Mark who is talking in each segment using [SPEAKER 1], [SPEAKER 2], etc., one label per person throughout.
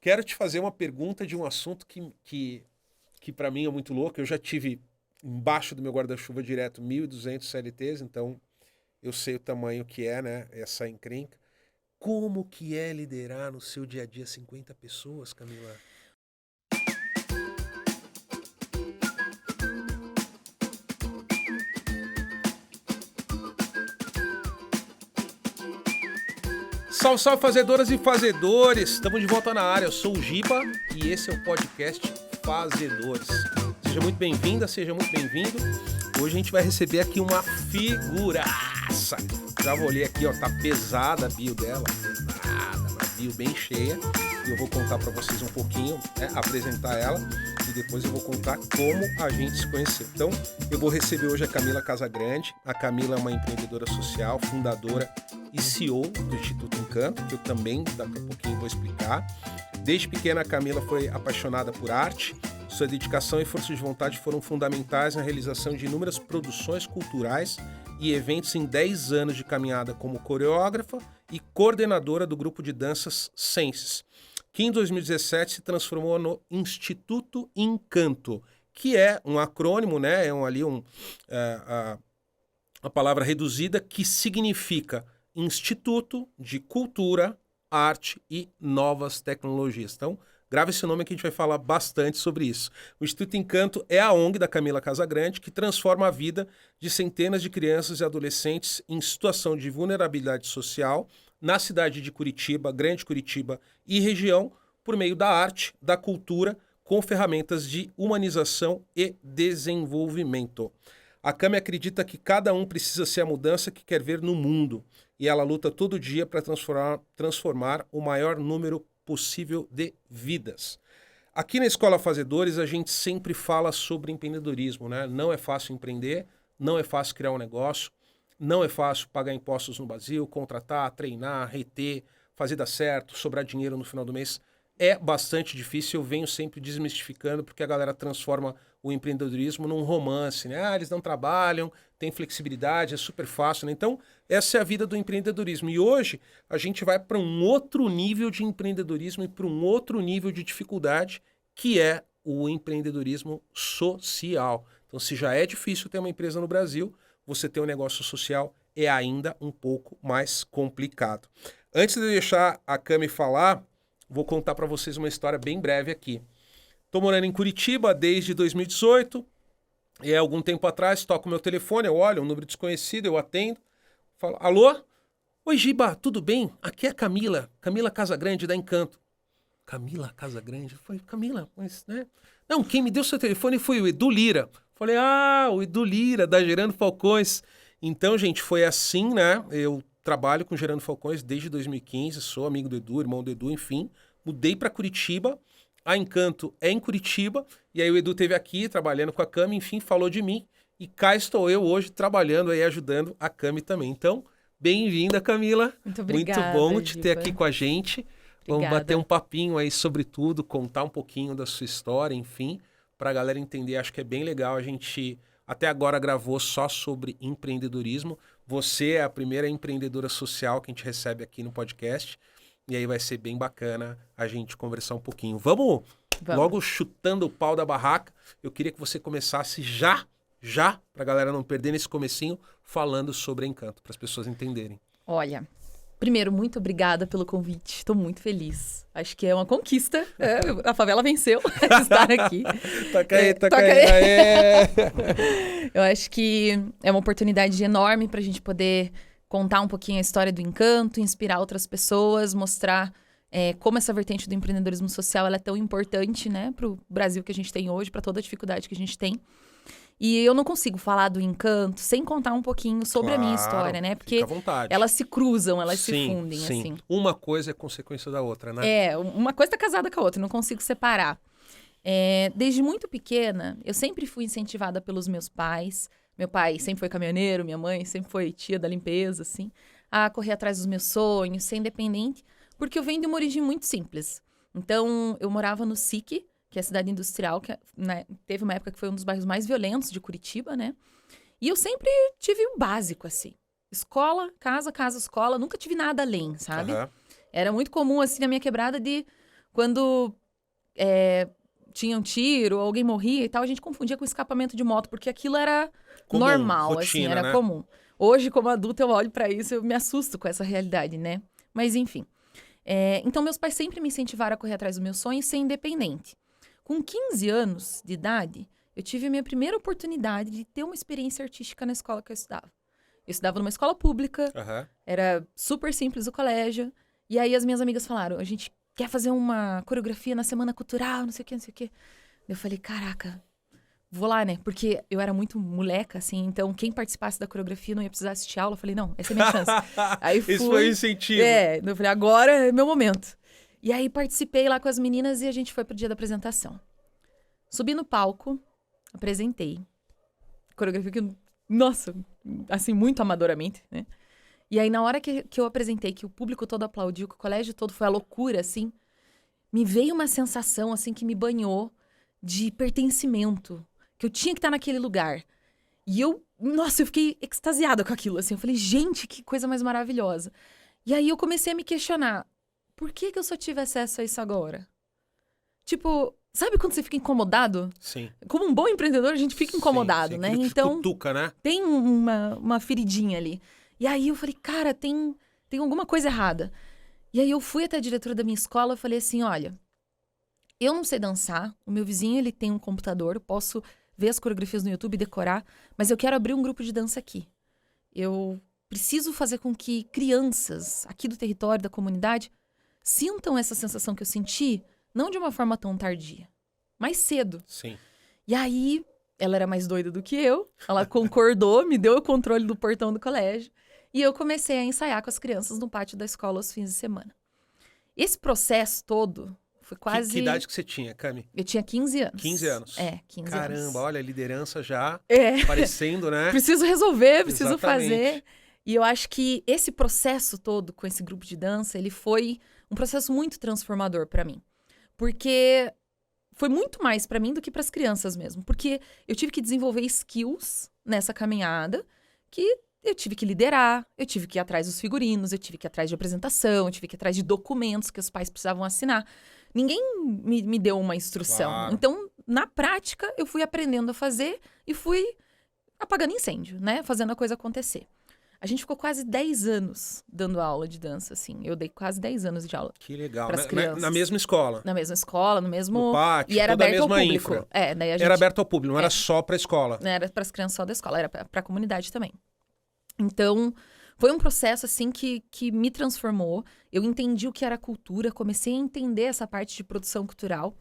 [SPEAKER 1] quero te fazer uma pergunta de um assunto que para mim é muito louco. Eu já tive embaixo do meu guarda-chuva direto 1.200 CLTs, então eu sei o tamanho que é, né, essa encrenca. Como que é liderar no seu dia a dia 50 pessoas, Camila? Salve, salve, fazedoras e fazedores! Estamos de volta na área. Eu sou o Giba e esse é o podcast Fazedores. Seja muito bem-vinda, seja muito bem-vindo. Hoje a gente vai receber aqui uma figuraça. Já vou ler aqui, ó, tá pesada a bio dela. Pesada, uma bio bem cheia. E eu vou contar para vocês um pouquinho, apresentar ela. E depois eu vou contar como a gente se conheceu. Então, eu vou receber hoje a Camila Casagrande. A Camila é uma empreendedora social, fundadora e CEO do Instituto Encanto, que eu também daqui a pouquinho vou explicar. Desde pequena, a Camila foi apaixonada por arte. Sua dedicação e força de vontade foram fundamentais na realização de inúmeras produções culturais e eventos em 10 anos de caminhada como coreógrafa e coordenadora do grupo de danças Senses, que em 2017 se transformou no Instituto Encanto, que é um acrônimo, né? A palavra reduzida que significa Instituto de Cultura, Arte e Novas Tecnologias. Então, grave esse nome que a gente vai falar bastante sobre isso. O Instituto Encanto é a ONG da Camila Casagrande que transforma a vida de centenas de crianças e adolescentes em situação de vulnerabilidade social na cidade de Curitiba, Grande Curitiba e região, por meio da arte, da cultura, com ferramentas de humanização e desenvolvimento. A Cami acredita que cada um precisa ser a mudança que quer ver no mundo e ela luta todo dia para transformar o maior número possível de vidas. Aqui na Escola Fazedores a gente sempre fala sobre empreendedorismo, né? Não é fácil empreender, não é fácil criar um negócio, não é fácil pagar impostos no Brasil, contratar, treinar, reter, fazer dar certo, sobrar dinheiro no final do mês. É bastante difícil, eu venho sempre desmistificando porque a galera transforma o empreendedorismo num romance, né? Ah, eles não trabalham, tem flexibilidade, é super fácil, né? Então, essa é a vida do empreendedorismo. E hoje a gente vai para um outro nível de empreendedorismo e para um outro nível de dificuldade, que é o empreendedorismo social. Então, se já é difícil ter uma empresa no Brasil, você ter um negócio social é ainda um pouco mais complicado. Antes de eu deixar a Cami falar, vou contar para vocês uma história bem breve aqui. Estou morando em Curitiba desde 2018 e algum tempo atrás toco meu telefone, eu olho, um número desconhecido, eu atendo, falo, alô? Oi, Giba, tudo bem? Aqui é a Camila Casagrande da Encanto. Camila Casagrande? Foi Camila, mas, né? Não, quem me deu seu telefone foi o Edu Lira. Falei, o Edu Lira, da Gerando Falcões. Então, gente, foi assim, né? Eu trabalho com Gerando Falcões desde 2015, sou amigo do Edu, irmão do Edu, enfim. Mudei para Curitiba, a Encanto é em Curitiba, e aí o Edu esteve aqui trabalhando com a Cami, enfim, falou de mim, e cá estou eu hoje trabalhando aí, ajudando a Cami também. Então, bem-vinda, Camila.
[SPEAKER 2] Muito obrigada,
[SPEAKER 1] muito bom te
[SPEAKER 2] Giba.
[SPEAKER 1] ter aqui com a gente. Vamos bater um papinho aí sobre tudo, contar um pouquinho da sua história, enfim, para a galera entender. Acho que é bem legal, a gente até agora gravou só sobre empreendedorismo. Você é a primeira empreendedora social que a gente recebe aqui no podcast. E aí vai ser bem bacana a gente conversar um pouquinho. Vamos logo chutando o pau da barraca. Eu queria que você começasse já, para a galera não perder nesse comecinho, falando sobre Encanto, para as pessoas entenderem.
[SPEAKER 2] Olha, primeiro, muito obrigada pelo convite. Estou muito feliz. Acho que é uma conquista. A favela venceu estar aqui.
[SPEAKER 1] Toca aí.
[SPEAKER 2] Eu acho que é uma oportunidade enorme para a gente poder contar um pouquinho a história do Encanto, inspirar outras pessoas, mostrar como essa vertente do empreendedorismo social ela é tão importante, né, para o Brasil que a gente tem hoje, para toda a dificuldade que a gente tem. E eu não consigo falar do Encanto sem contar um pouquinho sobre a minha história, né? Porque elas se cruzam, elas se fundem, assim.
[SPEAKER 1] Uma coisa é consequência da outra, né?
[SPEAKER 2] Uma coisa tá casada com a outra, não consigo separar. Desde muito pequena, eu sempre fui incentivada pelos meus pais. Meu pai sempre foi caminhoneiro, minha mãe sempre foi tia da limpeza, assim, a correr atrás dos meus sonhos, ser independente, porque eu venho de uma origem muito simples. Então, eu morava no SIC, que é a cidade industrial, que né, teve uma época que foi um dos bairros mais violentos de Curitiba, né? E eu sempre tive o básico, assim. Escola, casa, escola. Nunca tive nada além, sabe? Uhum. Era muito comum, assim, na minha quebrada de quando tinha um tiro, alguém morria e tal, a gente confundia com escapamento de moto, porque aquilo era
[SPEAKER 1] Comum,
[SPEAKER 2] normal,
[SPEAKER 1] rotina,
[SPEAKER 2] assim, era
[SPEAKER 1] né?
[SPEAKER 2] comum. Hoje, como adulta, eu olho pra isso, eu me assusto com essa realidade, né? Mas, enfim. Então, meus pais sempre me incentivaram a correr atrás dos meus sonhos e ser independente. Com 15 anos de idade, eu tive a minha primeira oportunidade de ter uma experiência artística na escola que eu estudava. Eu estudava numa escola pública,
[SPEAKER 1] Aham.
[SPEAKER 2] era super simples o colégio. E aí as minhas amigas falaram, a gente quer fazer uma coreografia na Semana Cultural, não sei o quê, não sei o quê. Eu falei, caraca, vou lá, né? Porque eu era muito moleca, assim, então quem participasse da coreografia não ia precisar assistir aula. Eu falei, não, essa é a minha chance. Aí fui.
[SPEAKER 1] Isso foi um incentivo.
[SPEAKER 2] Eu falei, agora é meu momento. E aí participei lá com as meninas e a gente foi pro dia da apresentação. Subi no palco, apresentei. Coreografia que, nossa, assim, muito amadoramente, né? E aí, na hora que eu apresentei, que o público todo aplaudiu, que o colégio todo foi a loucura, assim, me veio uma sensação, assim, que me banhou de pertencimento. Que eu tinha que estar naquele lugar. E eu fiquei extasiada com aquilo, assim. Eu falei, gente, que coisa mais maravilhosa. E aí, eu comecei a me questionar. Por que eu só tive acesso a isso agora? Tipo, sabe quando você fica incomodado?
[SPEAKER 1] Sim.
[SPEAKER 2] Como um bom empreendedor, a gente fica incomodado,
[SPEAKER 1] sim.
[SPEAKER 2] né?
[SPEAKER 1] Aquilo te
[SPEAKER 2] Então,
[SPEAKER 1] cutuca, né?
[SPEAKER 2] tem uma feridinha ali. E aí eu falei, cara, tem alguma coisa errada. E aí eu fui até a diretora da minha escola e falei assim, olha, eu não sei dançar, o meu vizinho ele tem um computador, eu posso ver as coreografias no YouTube e decorar, mas eu quero abrir um grupo de dança aqui. Eu preciso fazer com que crianças aqui do território, da comunidade, sintam essa sensação que eu senti, não de uma forma tão tardia, mais cedo.
[SPEAKER 1] Sim.
[SPEAKER 2] E aí, ela era mais doida do que eu. Ela concordou, me deu o controle do portão do colégio. E eu comecei a ensaiar com as crianças no pátio da escola aos fins de semana. Esse processo todo foi quase...
[SPEAKER 1] Que idade que você tinha, Cami?
[SPEAKER 2] Eu tinha 15 anos.
[SPEAKER 1] 15 anos.
[SPEAKER 2] 15 anos.
[SPEAKER 1] Caramba, olha, a liderança já
[SPEAKER 2] É.
[SPEAKER 1] aparecendo, né?
[SPEAKER 2] Preciso resolver, preciso
[SPEAKER 1] Exatamente.
[SPEAKER 2] fazer. E eu acho que esse processo todo com esse grupo de dança, ele foi um processo muito transformador para mim. Porque... foi muito mais pra mim do que pras crianças mesmo. Porque eu tive que desenvolver skills nessa caminhada que eu tive que liderar, eu tive que ir atrás dos figurinos, eu tive que ir atrás de apresentação, eu tive que ir atrás de documentos que os pais precisavam assinar. Ninguém me deu uma instrução.
[SPEAKER 1] Claro.
[SPEAKER 2] Então, na prática, eu fui aprendendo a fazer e fui apagando incêndio, né? Fazendo a coisa acontecer. A gente ficou quase 10 anos dando aula de dança, assim. Eu dei quase 10 anos de aula.
[SPEAKER 1] Que legal.
[SPEAKER 2] Pras crianças.
[SPEAKER 1] Na mesma escola.
[SPEAKER 2] Na mesma escola, no mesmo...
[SPEAKER 1] No pátio,
[SPEAKER 2] e era
[SPEAKER 1] toda a
[SPEAKER 2] aberto ao
[SPEAKER 1] mesma
[SPEAKER 2] público.
[SPEAKER 1] infra.
[SPEAKER 2] Daí a gente...
[SPEAKER 1] Era aberto ao público, não era só pra escola.
[SPEAKER 2] Não era para as crianças só da escola, era para a comunidade também. Então, foi um processo, assim, que me transformou. Eu entendi o que era cultura, comecei a entender essa parte de produção cultural.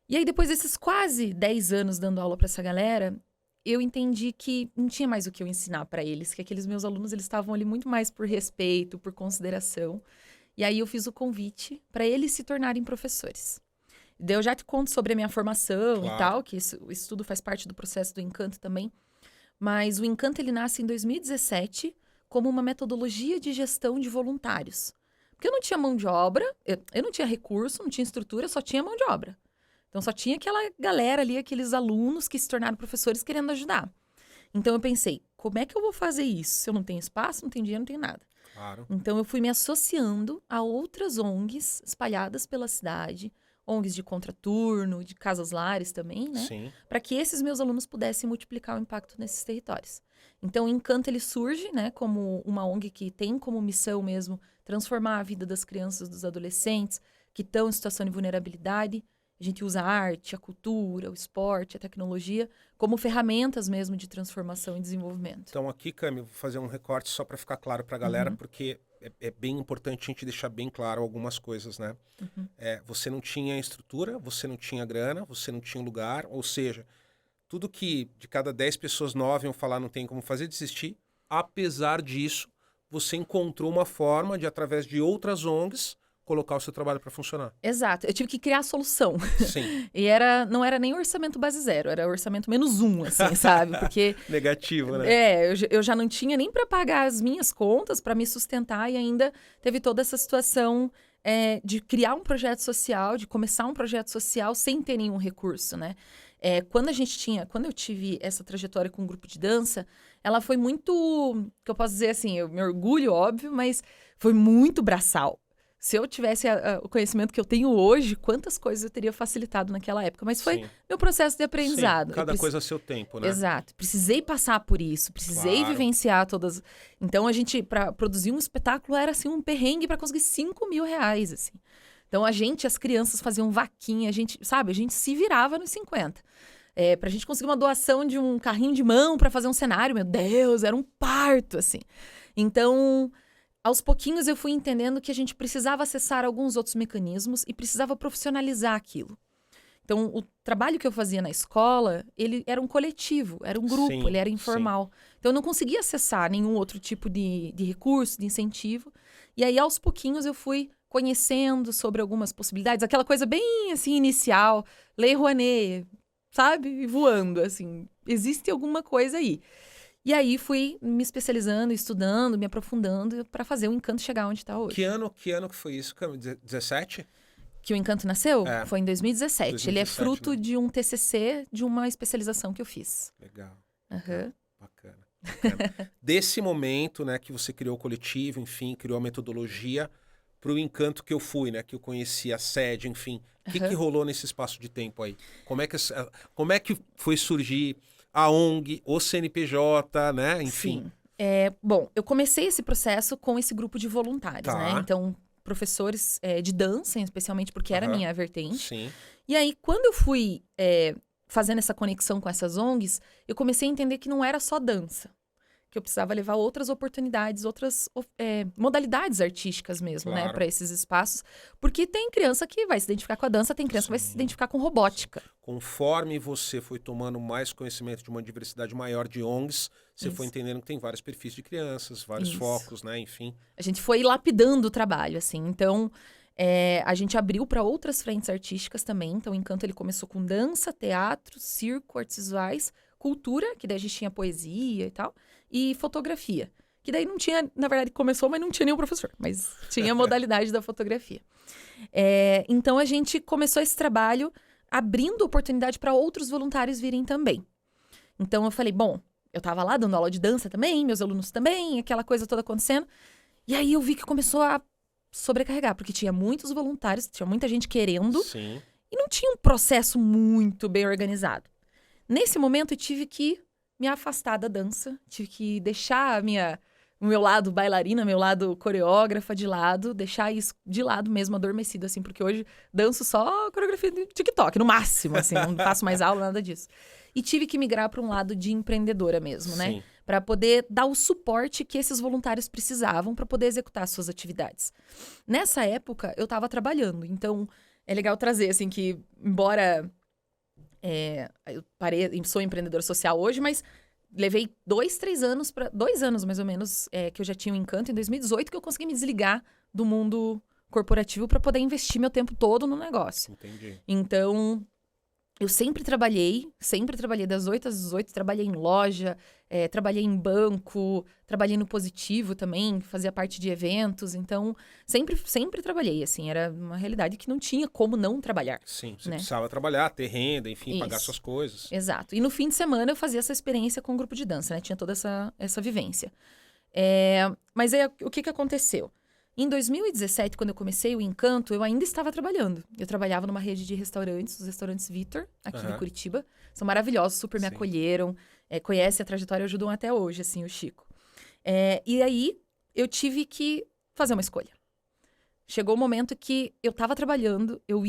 [SPEAKER 2] E aí, depois desses quase 10 anos dando aula para essa galera, eu entendi que não tinha mais o que eu ensinar para eles, que aqueles meus alunos, eles estavam ali muito mais por respeito, por consideração. E aí, eu fiz o convite para eles se tornarem professores. Daí eu já te conto sobre a minha formação
[SPEAKER 1] Claro.
[SPEAKER 2] e tal, que isso tudo faz parte do processo do Encanto também. Mas o Encanto, ele nasce em 2017 como uma metodologia de gestão de voluntários. Porque eu não tinha mão de obra, eu não tinha recurso, não tinha estrutura, só tinha mão de obra. Então só tinha aquela galera ali, aqueles alunos que se tornaram professores querendo ajudar. Então eu pensei, como é que eu vou fazer isso? Se eu não tenho espaço, não tenho dinheiro, não tenho nada.
[SPEAKER 1] Claro.
[SPEAKER 2] Então eu fui me associando a outras ONGs espalhadas pela cidade, ONGs de contraturno, de casas-lares também, né?
[SPEAKER 1] Sim.
[SPEAKER 2] Para que esses meus alunos pudessem multiplicar o impacto nesses territórios. Então, o Encanto, ele surge, né, como uma ONG que tem como missão mesmo transformar a vida das crianças, dos adolescentes que estão em situação de vulnerabilidade. A gente usa a arte, a cultura, o esporte, a tecnologia como ferramentas mesmo de transformação e desenvolvimento.
[SPEAKER 1] Então aqui, Cami, vou fazer um recorte só para ficar claro para a galera, porque é bem importante a gente deixar bem claro algumas coisas, né? Você não tinha estrutura, você não tinha grana, você não tinha lugar, ou seja, tudo que de cada 10 pessoas 9 iam falar não tem como fazer, desistir. Apesar disso, você encontrou uma forma de, através de outras ONGs, colocar o seu trabalho para funcionar.
[SPEAKER 2] Exato. Eu tive que criar a solução.
[SPEAKER 1] Sim.
[SPEAKER 2] E não era nem orçamento base zero, era orçamento -1, assim, sabe? Porque...
[SPEAKER 1] Negativo, né?
[SPEAKER 2] Eu já não tinha nem para pagar as minhas contas, para me sustentar, e ainda teve toda essa situação de criar um projeto social, de começar um projeto social sem ter nenhum recurso, né? Quando eu tive essa trajetória com um grupo de dança, ela foi muito, que eu posso dizer assim, eu me orgulho, óbvio, mas foi muito braçal. se eu tivesse o conhecimento que eu tenho hoje, quantas coisas eu teria facilitado naquela época. Mas foi
[SPEAKER 1] Sim.
[SPEAKER 2] meu processo de aprendizado.
[SPEAKER 1] Sim, cada coisa a seu tempo, né?
[SPEAKER 2] Exato. Precisei passar por isso, precisei
[SPEAKER 1] Claro.
[SPEAKER 2] vivenciar todas. Então, para produzir um espetáculo, era assim um perrengue para conseguir 5 mil reais, assim. Então, as crianças faziam vaquinha, a gente se virava nos 50. Pra gente conseguir uma doação de um carrinho de mão para fazer um cenário, meu Deus, era um parto, assim. Então, aos pouquinhos eu fui entendendo que a gente precisava acessar alguns outros mecanismos e precisava profissionalizar aquilo. Então, o trabalho que eu fazia na escola, ele era um coletivo, era um grupo,
[SPEAKER 1] Sim,
[SPEAKER 2] ele era informal. Então, eu não conseguia acessar nenhum outro tipo de recurso, de incentivo. E aí, aos pouquinhos, eu fui conhecendo sobre algumas possibilidades. Aquela coisa bem, assim, inicial. Lei Rouanet, sabe? E voando, assim. Existe alguma coisa aí. E aí, fui me especializando, estudando, me aprofundando para fazer o Encanto chegar onde está hoje.
[SPEAKER 1] Que ano que foi isso, Cami? 17?
[SPEAKER 2] Que o Encanto nasceu?
[SPEAKER 1] É.
[SPEAKER 2] Foi em 2017. Ele é
[SPEAKER 1] 2017,
[SPEAKER 2] fruto
[SPEAKER 1] né?
[SPEAKER 2] de um TCC, de uma especialização que eu fiz.
[SPEAKER 1] Legal.
[SPEAKER 2] Aham.
[SPEAKER 1] Bacana. Desse momento, né, que você criou o coletivo, enfim, criou a metodologia para o Encanto que eu fui, né, que eu conheci a sede, enfim. O que rolou nesse espaço de tempo aí? Como é que foi surgir a ONG, o CNPJ, né, enfim.
[SPEAKER 2] Sim. Bom, eu comecei esse processo com esse grupo de voluntários,
[SPEAKER 1] Tá.
[SPEAKER 2] né? Então, professores de dança, especialmente porque era a minha vertente.
[SPEAKER 1] Sim.
[SPEAKER 2] E aí, quando eu fui fazendo essa conexão com essas ONGs, eu comecei a entender que não era só dança. Que eu precisava levar outras oportunidades, outras modalidades artísticas mesmo, né?
[SPEAKER 1] Claro.
[SPEAKER 2] Para esses espaços. Porque tem criança que vai se identificar com a dança, tem criança que vai se identificar com robótica.
[SPEAKER 1] Conforme você foi tomando mais conhecimento de uma diversidade maior de ONGs, você foi entendendo que tem vários perfis de crianças, vários
[SPEAKER 2] Isso.
[SPEAKER 1] focos, né? Enfim.
[SPEAKER 2] A gente foi lapidando o trabalho, assim. Então, a gente abriu para outras frentes artísticas também. Então, o Encanto ele começou com dança, teatro, circo, artes visuais, cultura, que daí a gente tinha poesia e tal, e fotografia. Que daí não tinha, na verdade, começou, mas não tinha nenhum professor. Mas tinha a modalidade da fotografia. Então, a gente começou esse trabalho abrindo oportunidade para outros voluntários virem também. Então, eu falei, bom, eu tava lá dando aula de dança também, meus alunos também, aquela coisa toda acontecendo. E aí eu vi que começou a sobrecarregar, porque tinha muitos voluntários, tinha muita gente querendo,
[SPEAKER 1] Sim.
[SPEAKER 2] e não tinha um processo muito bem organizado. Nesse momento, eu tive que me afastar da dança, tive que deixar o meu lado bailarina, meu lado coreógrafa de lado, deixar isso de lado mesmo, adormecido, assim, porque hoje danço só coreografia de TikTok, no máximo, assim, não faço mais aula, nada disso. E tive que migrar para um lado de empreendedora mesmo, né?
[SPEAKER 1] Sim.
[SPEAKER 2] Para poder dar o suporte que esses voluntários precisavam para poder executar suas atividades. Nessa época, eu estava trabalhando, então é legal trazer, assim, que embora eu sou empreendedora social hoje, mas levei 2 anos mais ou menos, que eu já tinha um Encanto, em 2018, que eu consegui me desligar do mundo corporativo para poder investir meu tempo todo no negócio.
[SPEAKER 1] Entendi.
[SPEAKER 2] Então, eu sempre trabalhei das 8 às 18, trabalhei em loja, trabalhei em banco, trabalhei no Positivo também, fazia parte de eventos, então sempre trabalhei, assim, era uma realidade que não tinha como não trabalhar.
[SPEAKER 1] Sim, você
[SPEAKER 2] né?
[SPEAKER 1] precisava trabalhar, ter renda, enfim, pagar
[SPEAKER 2] Isso.
[SPEAKER 1] suas coisas.
[SPEAKER 2] Exato. E no fim de semana eu fazia essa experiência com o grupo de dança, né? Tinha toda essa vivência. Mas aí, o que aconteceu? Em 2017, quando eu comecei o Encanto, eu ainda estava trabalhando. Eu trabalhava numa rede de restaurantes, os restaurantes Vitor, aqui de Curitiba. São maravilhosos, super me acolheram, conhecem a trajetória e ajudam até hoje, assim, o Chico. E aí, eu tive que fazer uma escolha. Chegou o momento que eu estava trabalhando, eu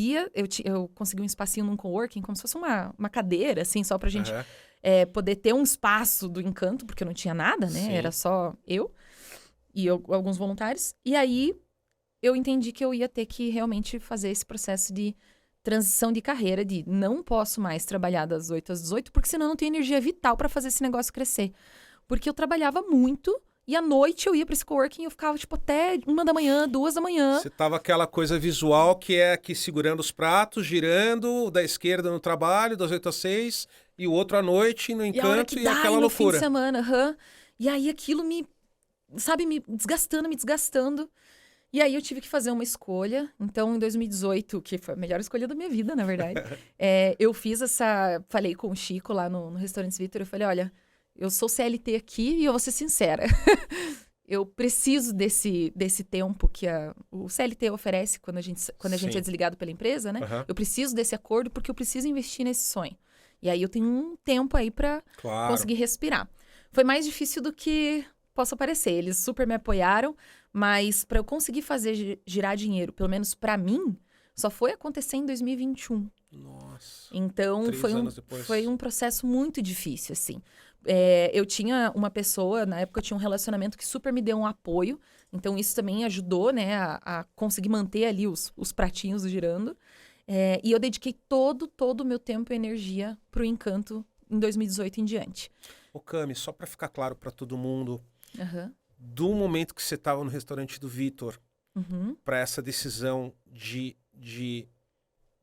[SPEAKER 2] consegui um espacinho num coworking, como se fosse uma cadeira, assim, só pra gente poder ter um espaço do Encanto, porque eu não tinha nada, né?
[SPEAKER 1] Sim.
[SPEAKER 2] Era só eu e alguns voluntários. E aí, eu entendi que eu ia ter que realmente fazer esse processo de transição de carreira, de não posso mais trabalhar das 8 às 18, porque senão eu não tenho energia vital para fazer esse negócio crescer. Porque eu trabalhava muito e à noite eu ia para esse coworking e eu ficava, tipo, até 1 da manhã, 2 da manhã.
[SPEAKER 1] Você tava aquela coisa visual que é aqui segurando os pratos, girando, da esquerda no trabalho, das 8 às 6, e o outro à noite no
[SPEAKER 2] E a hora
[SPEAKER 1] Encanto
[SPEAKER 2] que
[SPEAKER 1] e
[SPEAKER 2] dá,
[SPEAKER 1] aquela
[SPEAKER 2] e no fim de
[SPEAKER 1] loucura.
[SPEAKER 2] semana, E aí aquilo me desgastando. E aí eu tive que fazer uma escolha. Então, em 2018, que foi a melhor escolha da minha vida, na verdade, eu falei com o Chico lá no Restaurante Vitor, eu falei, olha, eu sou CLT aqui e eu vou ser sincera. eu preciso desse tempo que o CLT oferece quando a gente
[SPEAKER 1] Sim.
[SPEAKER 2] é desligado pela empresa, né?
[SPEAKER 1] Aham.
[SPEAKER 2] Eu preciso desse acordo porque eu preciso investir nesse sonho. E aí eu tenho um tempo aí pra
[SPEAKER 1] Claro.
[SPEAKER 2] conseguir respirar. Foi mais difícil do que possa parecer. Eles super me apoiaram, mas pra eu conseguir fazer girar dinheiro, pelo menos pra mim, só foi acontecer em 2021.
[SPEAKER 1] Nossa.
[SPEAKER 2] Então,
[SPEAKER 1] 3 anos depois.
[SPEAKER 2] foi um processo muito difícil, assim. Eu tinha uma pessoa, na época eu tinha um relacionamento que super me deu um apoio. Então, isso também ajudou, né, a conseguir manter ali os pratinhos girando. E eu dediquei todo o meu tempo e energia pro Encanto em 2018 em diante.
[SPEAKER 1] Ô, Cami, só pra ficar claro pra todo mundo,
[SPEAKER 2] Aham.
[SPEAKER 1] do momento que você tava no restaurante do Vitor
[SPEAKER 2] Uhum.
[SPEAKER 1] pra essa decisão de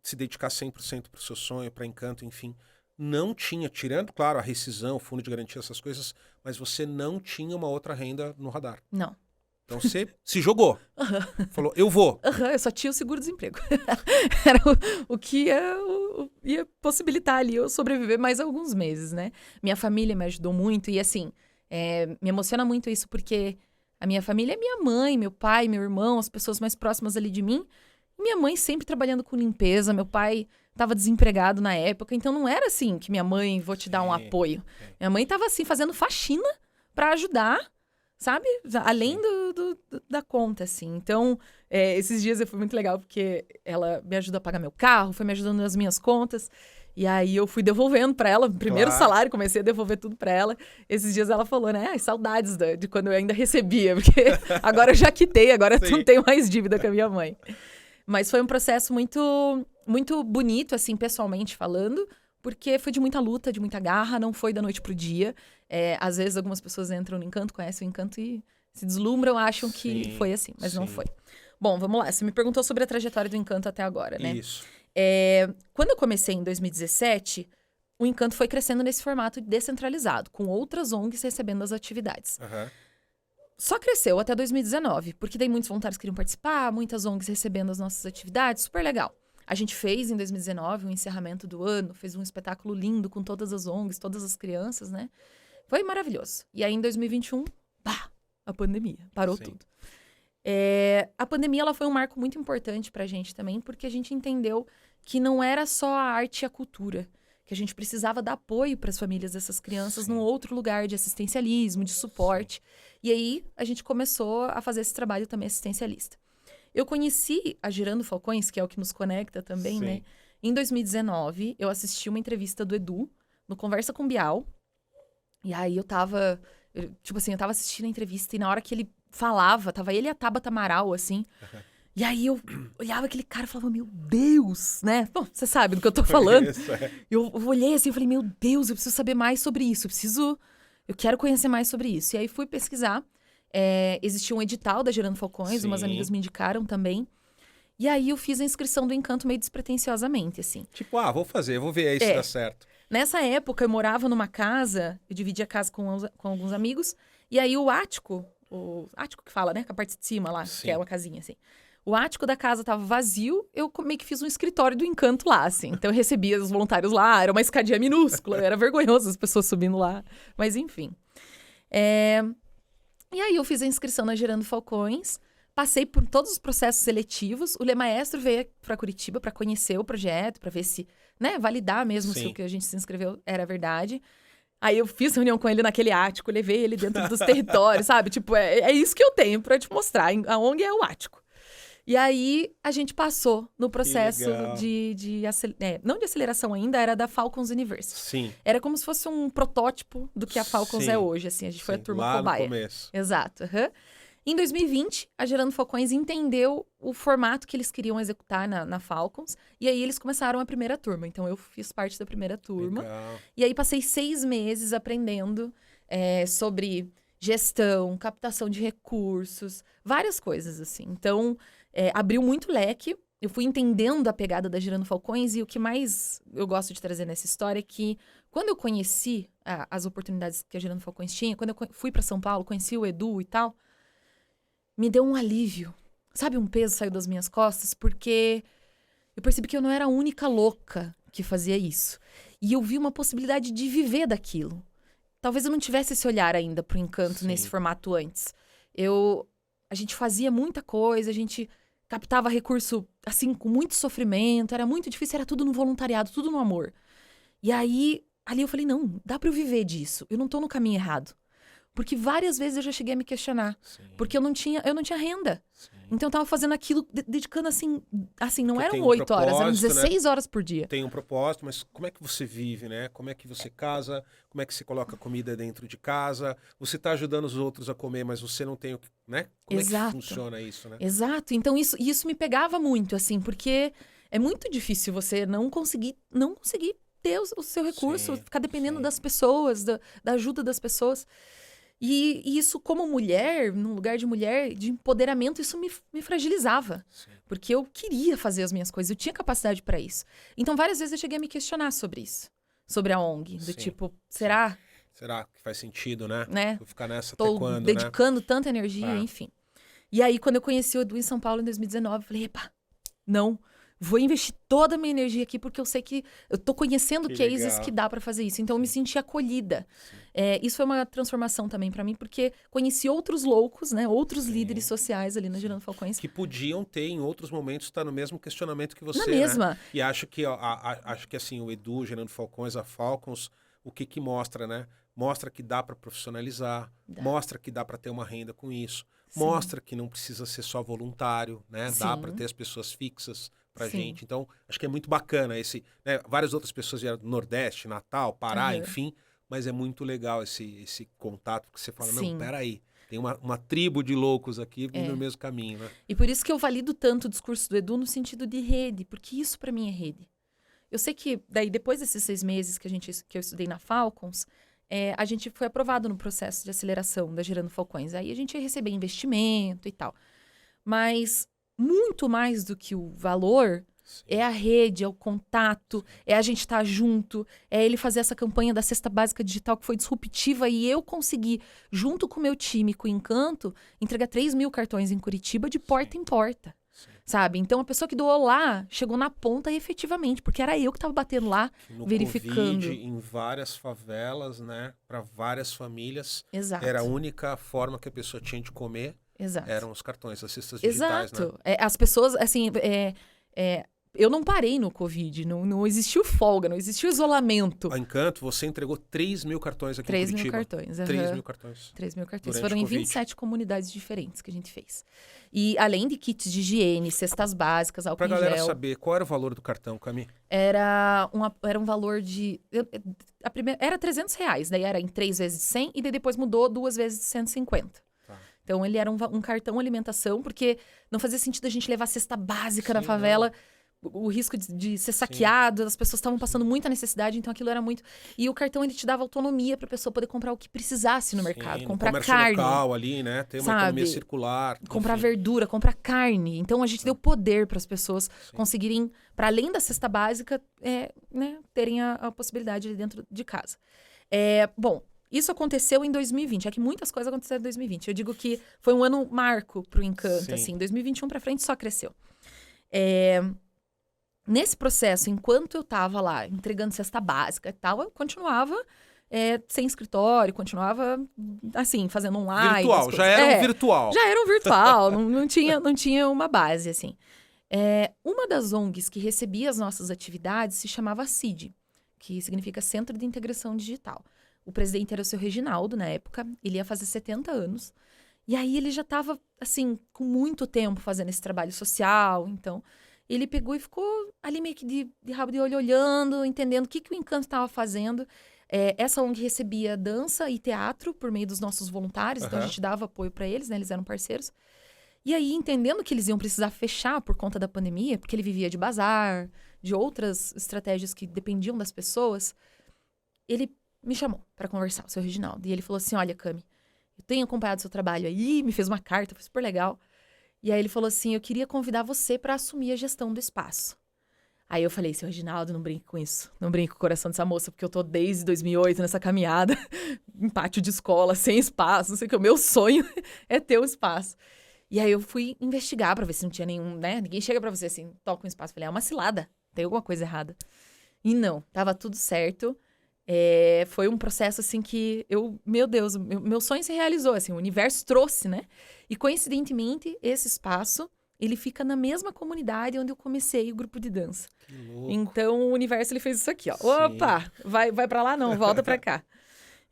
[SPEAKER 1] se dedicar 100% pro seu sonho, pra Encanto, enfim, não tinha, tirando, claro, a rescisão, o fundo de garantia, essas coisas, mas você não tinha uma outra renda no radar.
[SPEAKER 2] Não.
[SPEAKER 1] Então você se jogou. Falou, eu vou.
[SPEAKER 2] Aham, eu só tinha o seguro-desemprego. Era o que ia possibilitar ali eu sobreviver mais alguns meses, né? Minha família me ajudou muito e, assim, me emociona muito isso porque a minha família é minha mãe, meu pai, meu irmão, as pessoas mais próximas ali de mim. Minha mãe sempre trabalhando com limpeza, meu pai estava desempregado na época, então não era assim que minha mãe, vou te dar um
[SPEAKER 1] Sim,
[SPEAKER 2] apoio.
[SPEAKER 1] sim.
[SPEAKER 2] Minha mãe estava assim, fazendo faxina para ajudar, sabe? Além da conta, assim. Então, esses dias foi muito legal, porque ela me ajudou a pagar meu carro, foi me ajudando nas minhas contas. E aí eu fui devolvendo pra ela, primeiro
[SPEAKER 1] Claro.
[SPEAKER 2] salário, comecei a devolver tudo pra ela. Esses dias ela falou, né? Ai, saudades de quando eu ainda recebia, porque agora eu já quitei, agora
[SPEAKER 1] Sim.
[SPEAKER 2] não tenho mais dívida com a minha mãe. Mas foi um processo muito bonito, assim, pessoalmente falando, porque foi de muita luta, de muita garra, não foi da noite pro dia. Às vezes algumas pessoas entram no Encanto, conhecem o Encanto e se deslumbram, acham que
[SPEAKER 1] Sim,
[SPEAKER 2] foi assim, mas não
[SPEAKER 1] sim.
[SPEAKER 2] foi. Bom, vamos lá. Você me perguntou sobre a trajetória do Encanto até agora, né?
[SPEAKER 1] Isso.
[SPEAKER 2] Quando eu comecei em 2017, o Encanto foi crescendo nesse formato descentralizado, com outras ONGs recebendo as atividades.
[SPEAKER 1] Aham.
[SPEAKER 2] Só cresceu até 2019, porque daí muitos voluntários queriam participar, muitas ONGs recebendo as nossas atividades, super legal. A gente fez em 2019 um encerramento do ano, fez um espetáculo lindo com todas as ONGs, todas as crianças, né? Foi maravilhoso. E aí em 2021, pá, a pandemia, parou
[SPEAKER 1] Sim.
[SPEAKER 2] tudo. A pandemia ela foi um marco muito importante pra gente também, porque a gente entendeu que não era só a arte e a cultura, que a gente precisava dar apoio para as famílias dessas crianças
[SPEAKER 1] Sim.
[SPEAKER 2] num outro lugar de assistencialismo, de suporte. E aí a gente começou a fazer esse trabalho também assistencialista. Eu conheci a Girando Falcões, que é o que nos conecta também,
[SPEAKER 1] Sim.
[SPEAKER 2] né? Em 2019, eu assisti uma entrevista do Edu no Conversa com Bial. E aí eu tava assistindo a entrevista e na hora que ele falava, tava ele e a Tabata Amaral, assim. E aí eu olhava aquele cara e falava, meu Deus, né? Bom, você sabe do que eu tô falando.
[SPEAKER 1] Isso,
[SPEAKER 2] Eu olhei assim e falei, meu Deus, eu preciso saber mais sobre isso. Eu quero conhecer mais sobre isso. E aí fui pesquisar. Existia um edital da Girando Falcões,
[SPEAKER 1] Sim.
[SPEAKER 2] umas amigas me indicaram também. E aí eu fiz a inscrição do Encanto meio despretensiosamente, assim.
[SPEAKER 1] Tipo, vou fazer, vou ver aí se dá certo.
[SPEAKER 2] Nessa época, eu morava numa casa, eu dividia a casa com alguns amigos, e aí o ático que fala, né, com a parte de cima lá,
[SPEAKER 1] Sim.
[SPEAKER 2] que é uma casinha, assim. O ático da casa tava vazio, eu meio que fiz um escritório do Encanto lá, assim. Então eu recebia os voluntários lá, era uma escadinha minúscula, era vergonhoso as pessoas subindo lá, mas enfim. E aí eu fiz a inscrição na Girando Falcões, passei por todos os processos seletivos, o Lê Maestro veio para Curitiba para conhecer o projeto, para ver se, né, validar mesmo se
[SPEAKER 1] Sim.
[SPEAKER 2] o que a gente se inscreveu era verdade. Aí eu fiz reunião com ele naquele ático, levei ele dentro dos territórios, sabe? Tipo, é isso que eu tenho para te mostrar. A ONG é o ático. E aí a gente passou no processo
[SPEAKER 1] legal.
[SPEAKER 2] não de aceleração ainda, era da Falcons University.
[SPEAKER 1] Sim.
[SPEAKER 2] Era como se fosse um protótipo do que a Falcons
[SPEAKER 1] Sim.
[SPEAKER 2] é hoje, assim. A gente foi a
[SPEAKER 1] Sim,
[SPEAKER 2] turma
[SPEAKER 1] lá no
[SPEAKER 2] cobaia.
[SPEAKER 1] começo.
[SPEAKER 2] Exato. Em 2020, a Gerando Falcões entendeu o formato que eles queriam executar na Falcons. E aí eles começaram a primeira turma. Então eu fiz parte da primeira turma.
[SPEAKER 1] Legal.
[SPEAKER 2] E aí passei 6 meses aprendendo sobre gestão, captação de recursos, várias coisas assim. Então abriu muito leque. Eu fui entendendo a pegada da Girando Falcões e o que mais eu gosto de trazer nessa história é que quando eu conheci as oportunidades que a Girando Falcões tinha, quando eu fui para São Paulo, conheci o Edu e tal, me deu um alívio. Sabe, um peso saiu das minhas costas, porque eu percebi que eu não era a única louca que fazia isso. E eu vi uma possibilidade de viver daquilo. Talvez eu não tivesse esse olhar ainda pro Encanto
[SPEAKER 1] Sim.
[SPEAKER 2] nesse formato antes. A gente fazia muita coisa, a gente captava recurso, assim, com muito sofrimento, era muito difícil, era tudo no voluntariado, tudo no amor. E aí, ali eu falei, não, dá pra eu viver disso, eu não tô no caminho errado. Porque várias vezes eu já cheguei a me questionar,
[SPEAKER 1] Sim.
[SPEAKER 2] porque eu não tinha renda.
[SPEAKER 1] Sim.
[SPEAKER 2] Então eu tava fazendo aquilo, dedicando assim, não
[SPEAKER 1] Porque
[SPEAKER 2] eram
[SPEAKER 1] tem
[SPEAKER 2] 8 horas, eram
[SPEAKER 1] propósito,
[SPEAKER 2] 16 horas por dia.
[SPEAKER 1] Tem um propósito, mas como é que você vive, né? Como é que você casa? Como é que você coloca comida dentro de casa? Você está ajudando os outros a comer, mas você não tem o que, né? Como é que funciona isso, né?
[SPEAKER 2] Exato. Então isso me pegava muito, assim, porque é muito difícil você não conseguir ter o seu recurso,
[SPEAKER 1] Sim,
[SPEAKER 2] ficar dependendo
[SPEAKER 1] sim.
[SPEAKER 2] das pessoas, da ajuda das pessoas. E isso, como mulher, num lugar de mulher, de empoderamento, isso me fragilizava.
[SPEAKER 1] Sim.
[SPEAKER 2] Porque eu queria fazer as minhas coisas, eu tinha capacidade para isso. Então, várias vezes eu cheguei a me questionar sobre isso. Sobre a ONG. Do
[SPEAKER 1] Sim,
[SPEAKER 2] tipo, será,
[SPEAKER 1] Será que faz sentido, né?
[SPEAKER 2] né?
[SPEAKER 1] Vou ficar nessa
[SPEAKER 2] Tô
[SPEAKER 1] até quando, né?
[SPEAKER 2] dedicando tanta energia,
[SPEAKER 1] Tá.
[SPEAKER 2] enfim. E aí, quando eu conheci o Edu em São Paulo, em 2019, eu falei, epa, não, vou investir toda a minha energia aqui, porque eu sei que eu tô conhecendo
[SPEAKER 1] Que
[SPEAKER 2] cases
[SPEAKER 1] legal.
[SPEAKER 2] que dá pra fazer isso. Então, eu me senti acolhida. Isso foi uma transformação também pra mim, porque conheci outros loucos, né? Outros
[SPEAKER 1] Sim.
[SPEAKER 2] líderes sociais ali na Gerando Falcões.
[SPEAKER 1] Que podiam ter, em outros momentos, estar no mesmo questionamento que você,
[SPEAKER 2] Na
[SPEAKER 1] né?
[SPEAKER 2] mesma.
[SPEAKER 1] E acho que, acho que assim, o Edu, Gerando Falcões, a Falcons, o que que mostra, né? Mostra que dá para profissionalizar,
[SPEAKER 2] Dá.
[SPEAKER 1] mostra que dá para ter uma renda com isso,
[SPEAKER 2] Sim.
[SPEAKER 1] mostra que não precisa ser só voluntário, né? Dá
[SPEAKER 2] Sim.
[SPEAKER 1] para ter as pessoas fixas pra
[SPEAKER 2] Sim.
[SPEAKER 1] gente. Então, acho que é muito bacana esse, né? Várias outras pessoas vieram do Nordeste, Natal, Pará,
[SPEAKER 2] Aham.
[SPEAKER 1] enfim, mas é muito legal esse contato que você fala,
[SPEAKER 2] Sim.
[SPEAKER 1] não, peraí, tem uma tribo de loucos aqui indo no mesmo caminho, né?
[SPEAKER 2] E por isso que eu valido tanto o discurso do Edu no sentido de rede, porque isso pra mim é rede. Eu sei que daí depois desses 6 meses que eu estudei na Falcons, a gente foi aprovado no processo de aceleração da Gerando Falcões. Aí a gente ia receber investimento e tal. Mas muito mais do que o valor
[SPEAKER 1] Sim.
[SPEAKER 2] é a rede, é o contato, é a gente estar junto, é ele fazer essa campanha da Cesta Básica Digital que foi disruptiva e eu consegui, junto com o meu time, com o Encanto, entregar 3.000 cartões em Curitiba de porta em porta.
[SPEAKER 1] Sim.
[SPEAKER 2] Sabe? Então, a pessoa que doou lá chegou na ponta efetivamente, porque era eu que estava batendo lá,
[SPEAKER 1] No
[SPEAKER 2] verificando.
[SPEAKER 1] Covid, em várias favelas, né? Para várias famílias,
[SPEAKER 2] Exato.
[SPEAKER 1] era a única forma que a pessoa tinha de comer,
[SPEAKER 2] Exato.
[SPEAKER 1] eram os cartões, as cestas digitais, né?
[SPEAKER 2] Exato. As pessoas, assim, eu não parei no Covid, não existiu folga, não existiu isolamento.
[SPEAKER 1] A Encanto, você entregou 3.000 cartões aqui
[SPEAKER 2] 3.000
[SPEAKER 1] em Curitiba.
[SPEAKER 2] cartões.
[SPEAKER 1] 3.000 cartões.
[SPEAKER 2] 3.000 cartões.
[SPEAKER 1] Durante
[SPEAKER 2] Foram
[SPEAKER 1] o
[SPEAKER 2] em
[SPEAKER 1] Covid.
[SPEAKER 2] 27 comunidades diferentes que a gente fez. E além de kits de higiene, cestas básicas, álcool
[SPEAKER 1] Pra
[SPEAKER 2] em
[SPEAKER 1] galera
[SPEAKER 2] gel.
[SPEAKER 1] saber, qual era o valor do cartão, Cami?
[SPEAKER 2] Era um valor de... A primeira, era R$300, daí era em 3 vezes de 100 e daí depois mudou 2 vezes de 150.
[SPEAKER 1] Tá.
[SPEAKER 2] Então ele era um cartão alimentação, porque não fazia sentido a gente levar cesta básica na
[SPEAKER 1] Sim,
[SPEAKER 2] favela. O risco de ser saqueado, as pessoas estavam passando muita necessidade, então aquilo era muito... E o cartão, ele te dava autonomia pra pessoa poder comprar o que precisasse no mercado.
[SPEAKER 1] Sim,
[SPEAKER 2] Comprar
[SPEAKER 1] comércio
[SPEAKER 2] carne,
[SPEAKER 1] local ali, né? Ter uma
[SPEAKER 2] sabe?
[SPEAKER 1] economia circular.
[SPEAKER 2] comprar
[SPEAKER 1] enfim.
[SPEAKER 2] verdura, comprar carne. Então a gente deu poder para as pessoas conseguirem, para além da cesta básica, né, terem a possibilidade ali dentro de casa. Bom, isso aconteceu em 2020. É que muitas coisas aconteceram em 2020. Eu digo que foi um ano marco pro Encanto,
[SPEAKER 1] Sim.
[SPEAKER 2] assim. 2021 para frente só cresceu. Nesse processo, enquanto eu tava lá entregando cesta básica e tal, eu continuava sem escritório, continuava assim, fazendo um live.
[SPEAKER 1] Virtual, já era um virtual.
[SPEAKER 2] Já era um virtual, não tinha uma base, assim. Uma das ONGs que recebia as nossas atividades se chamava CID, que significa Centro de Integração Digital. O presidente era o seu Reginaldo, na época, ele ia fazer 70 anos. E aí ele já estava, assim, com muito tempo fazendo esse trabalho social, então... Ele pegou e ficou ali meio que de rabo de olho olhando, entendendo o que o Encanto estava fazendo. Essa ONG recebia dança e teatro por meio dos nossos voluntários, então a gente dava apoio para eles, né? Eles eram parceiros. E aí, entendendo que eles iam precisar fechar por conta da pandemia, porque ele vivia de bazar, de outras estratégias que dependiam das pessoas, ele me chamou para conversar, o seu Reginaldo. E ele falou assim, olha, Cami, eu tenho acompanhado seu trabalho aí, me fez uma carta, foi super legal. E aí ele falou assim, eu queria convidar você para assumir a gestão do espaço. Aí eu falei, seu Reginaldo, não brinque com isso. Não brinque com o coração dessa moça, porque eu tô desde 2008 nessa caminhada, em pátio de escola, sem espaço, não sei o que. O meu sonho é ter um espaço. E aí eu fui investigar para ver se não tinha nenhum, né? Ninguém chega para você assim, toca um espaço. Falei, é uma cilada, tem alguma coisa errada. E não, tava tudo certo. Foi um processo, assim, que meu Deus, meu sonho se realizou, assim, o universo trouxe, né? E, coincidentemente, esse espaço, ele fica na mesma comunidade onde eu comecei o grupo de dança.
[SPEAKER 1] Que louco.
[SPEAKER 2] Então, o universo, ele fez isso aqui, ó.
[SPEAKER 1] Sim.
[SPEAKER 2] Opa, vai pra lá não, volta pra cá.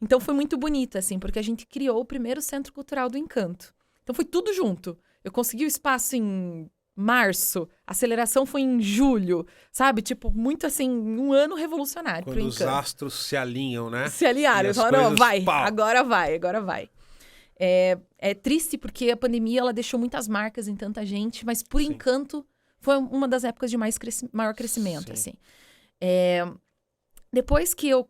[SPEAKER 2] Então, foi muito bonito, assim, porque a gente criou o primeiro Centro Cultural do Encanto. Então, foi tudo junto. Eu consegui o espaço em março, a aceleração foi em julho, sabe? Tipo, muito assim, um ano revolucionário pro
[SPEAKER 1] Quando os
[SPEAKER 2] Encanto.
[SPEAKER 1] astros se alinham, né?
[SPEAKER 2] Se aliaram,
[SPEAKER 1] E as
[SPEAKER 2] falaram, não,
[SPEAKER 1] coisas, pau.
[SPEAKER 2] agora vai. É triste porque a pandemia, ela deixou muitas marcas em tanta gente, mas por
[SPEAKER 1] Sim.
[SPEAKER 2] encanto, foi uma das épocas de maior crescimento,
[SPEAKER 1] Sim.
[SPEAKER 2] assim. Depois que eu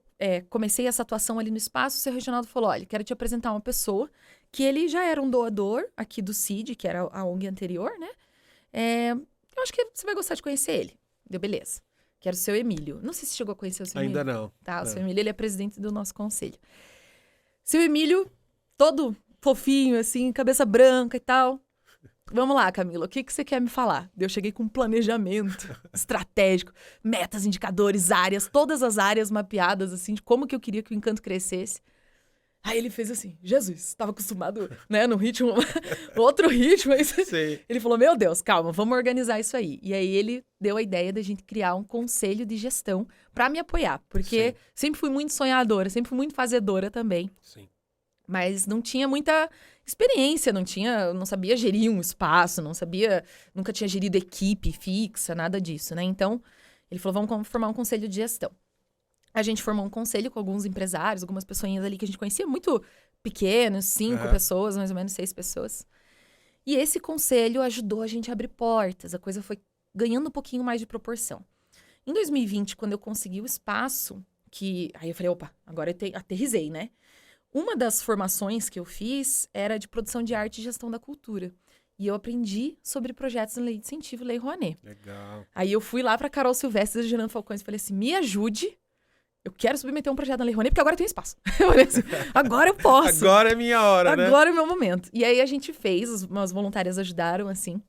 [SPEAKER 2] comecei essa atuação ali no espaço, o seu Reginaldo falou, olha, quero te apresentar uma pessoa que ele já era um doador aqui do CID, que era a ONG anterior, né? Eu acho que você vai gostar de conhecer ele. Deu, beleza. Que era o seu Emílio. Não sei se chegou a conhecer o seu Emílio.
[SPEAKER 1] Ainda não.
[SPEAKER 2] Tá, o
[SPEAKER 1] Não.
[SPEAKER 2] seu Emílio, ele é presidente do nosso conselho. Seu Emílio, todo fofinho, assim, cabeça branca e tal. Vamos lá, Camila, o que você quer me falar? Eu cheguei com um planejamento estratégico, metas, indicadores, áreas, todas as áreas mapeadas, assim, de como que eu queria que o Encanto crescesse. Aí ele fez assim, Jesus, estava acostumado, né, num ritmo, outro ritmo. Aí
[SPEAKER 1] Sim.
[SPEAKER 2] ele falou, meu Deus, calma, vamos organizar isso aí. E aí ele deu a ideia da gente criar um conselho de gestão para me apoiar, porque
[SPEAKER 1] Sim.
[SPEAKER 2] sempre fui muito sonhadora, sempre fui muito fazedora também,
[SPEAKER 1] Sim.
[SPEAKER 2] mas não tinha muita experiência, não sabia gerir um espaço, nunca tinha gerido equipe fixa, nada disso, né? Então, ele falou, vamos formar um conselho de gestão. A gente formou um conselho com alguns empresários, algumas pessoinhas ali que a gente conhecia, muito pequenos, 5 pessoas, mais ou menos 6 pessoas. E esse conselho ajudou a gente a abrir portas, a coisa foi ganhando um pouquinho mais de proporção. Em 2020, quando eu consegui o espaço, aí eu falei, opa, agora eu aterrisei, né? Uma das formações que eu fiz era de produção de arte e gestão da cultura. E eu aprendi sobre projetos na Lei de Incentivo e Lei Rouanet.
[SPEAKER 1] Legal.
[SPEAKER 2] Aí eu fui lá para Carol Silvestre e Gerando Falcões e falei assim, me ajude. Eu quero submeter um projeto na Lei Rouanet, porque agora eu tenho espaço. Eu falei assim, agora eu posso.
[SPEAKER 1] Agora é minha hora, né?
[SPEAKER 2] Agora é o meu momento. E aí a gente fez, umas voluntárias ajudaram, assim,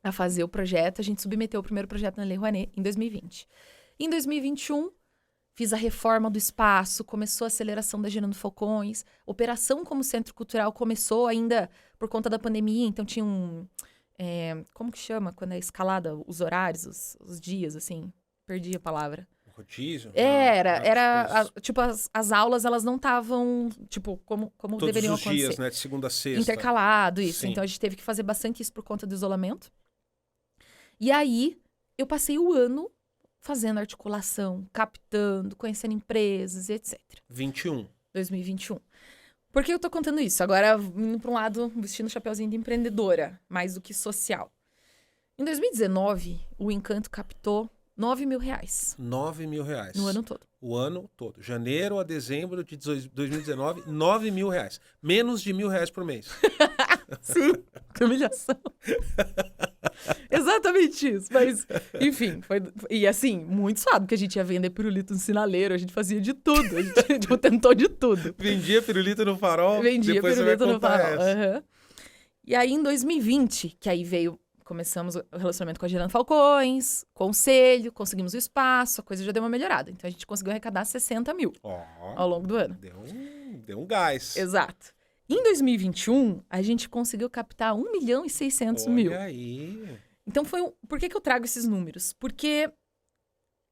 [SPEAKER 2] a fazer o projeto. A gente submeteu o primeiro projeto na Lei Rouanet em 2020. Em 2021, fiz a reforma do espaço, começou a aceleração da Gerando Falcões. Operação como centro cultural começou ainda por conta da pandemia, então tinha como que chama? Quando é escalada os horários, os dias, assim. Perdi a palavra.
[SPEAKER 1] Rodízio?
[SPEAKER 2] Tipo, as aulas, elas não estavam, tipo, como
[SPEAKER 1] Todos
[SPEAKER 2] deveriam
[SPEAKER 1] os
[SPEAKER 2] acontecer.
[SPEAKER 1] dias, né? De segunda a sexta.
[SPEAKER 2] Intercalado, isso.
[SPEAKER 1] Sim.
[SPEAKER 2] Então, a gente teve que fazer bastante isso por conta do isolamento. E aí, eu passei o ano fazendo articulação, captando, conhecendo empresas, etc. 2021. Por que eu tô contando isso? Agora, indo para um lado, vestindo o chapeuzinho de empreendedora, mais do que social. Em 2019, o Encanto captou R$9 mil.
[SPEAKER 1] R$9 mil.
[SPEAKER 2] No ano todo.
[SPEAKER 1] O ano todo. Janeiro a dezembro de 2019, R$9 mil. Menos de R$1.000 por mês.
[SPEAKER 2] Sim, que humilhação. Exatamente isso. Mas, enfim, e assim, muito suado, que a gente ia vender pirulito no sinaleiro, a gente fazia de tudo, a gente tentou de tudo.
[SPEAKER 1] Vendia pirulito no farol,
[SPEAKER 2] Vendia
[SPEAKER 1] depois
[SPEAKER 2] pirulito
[SPEAKER 1] você vai
[SPEAKER 2] no
[SPEAKER 1] contar
[SPEAKER 2] farol.
[SPEAKER 1] essa.
[SPEAKER 2] Uhum. E aí, em 2020, que aí começamos o relacionamento com a Gerando Falcões, conselho, conseguimos o espaço, a coisa já deu uma melhorada. Então, a gente conseguiu arrecadar 60 mil ao longo do ano.
[SPEAKER 1] Deu um gás.
[SPEAKER 2] Exato. Em 2021, a gente conseguiu captar 1.600.000.
[SPEAKER 1] Olha aí.
[SPEAKER 2] Então, por que eu trago esses números? Porque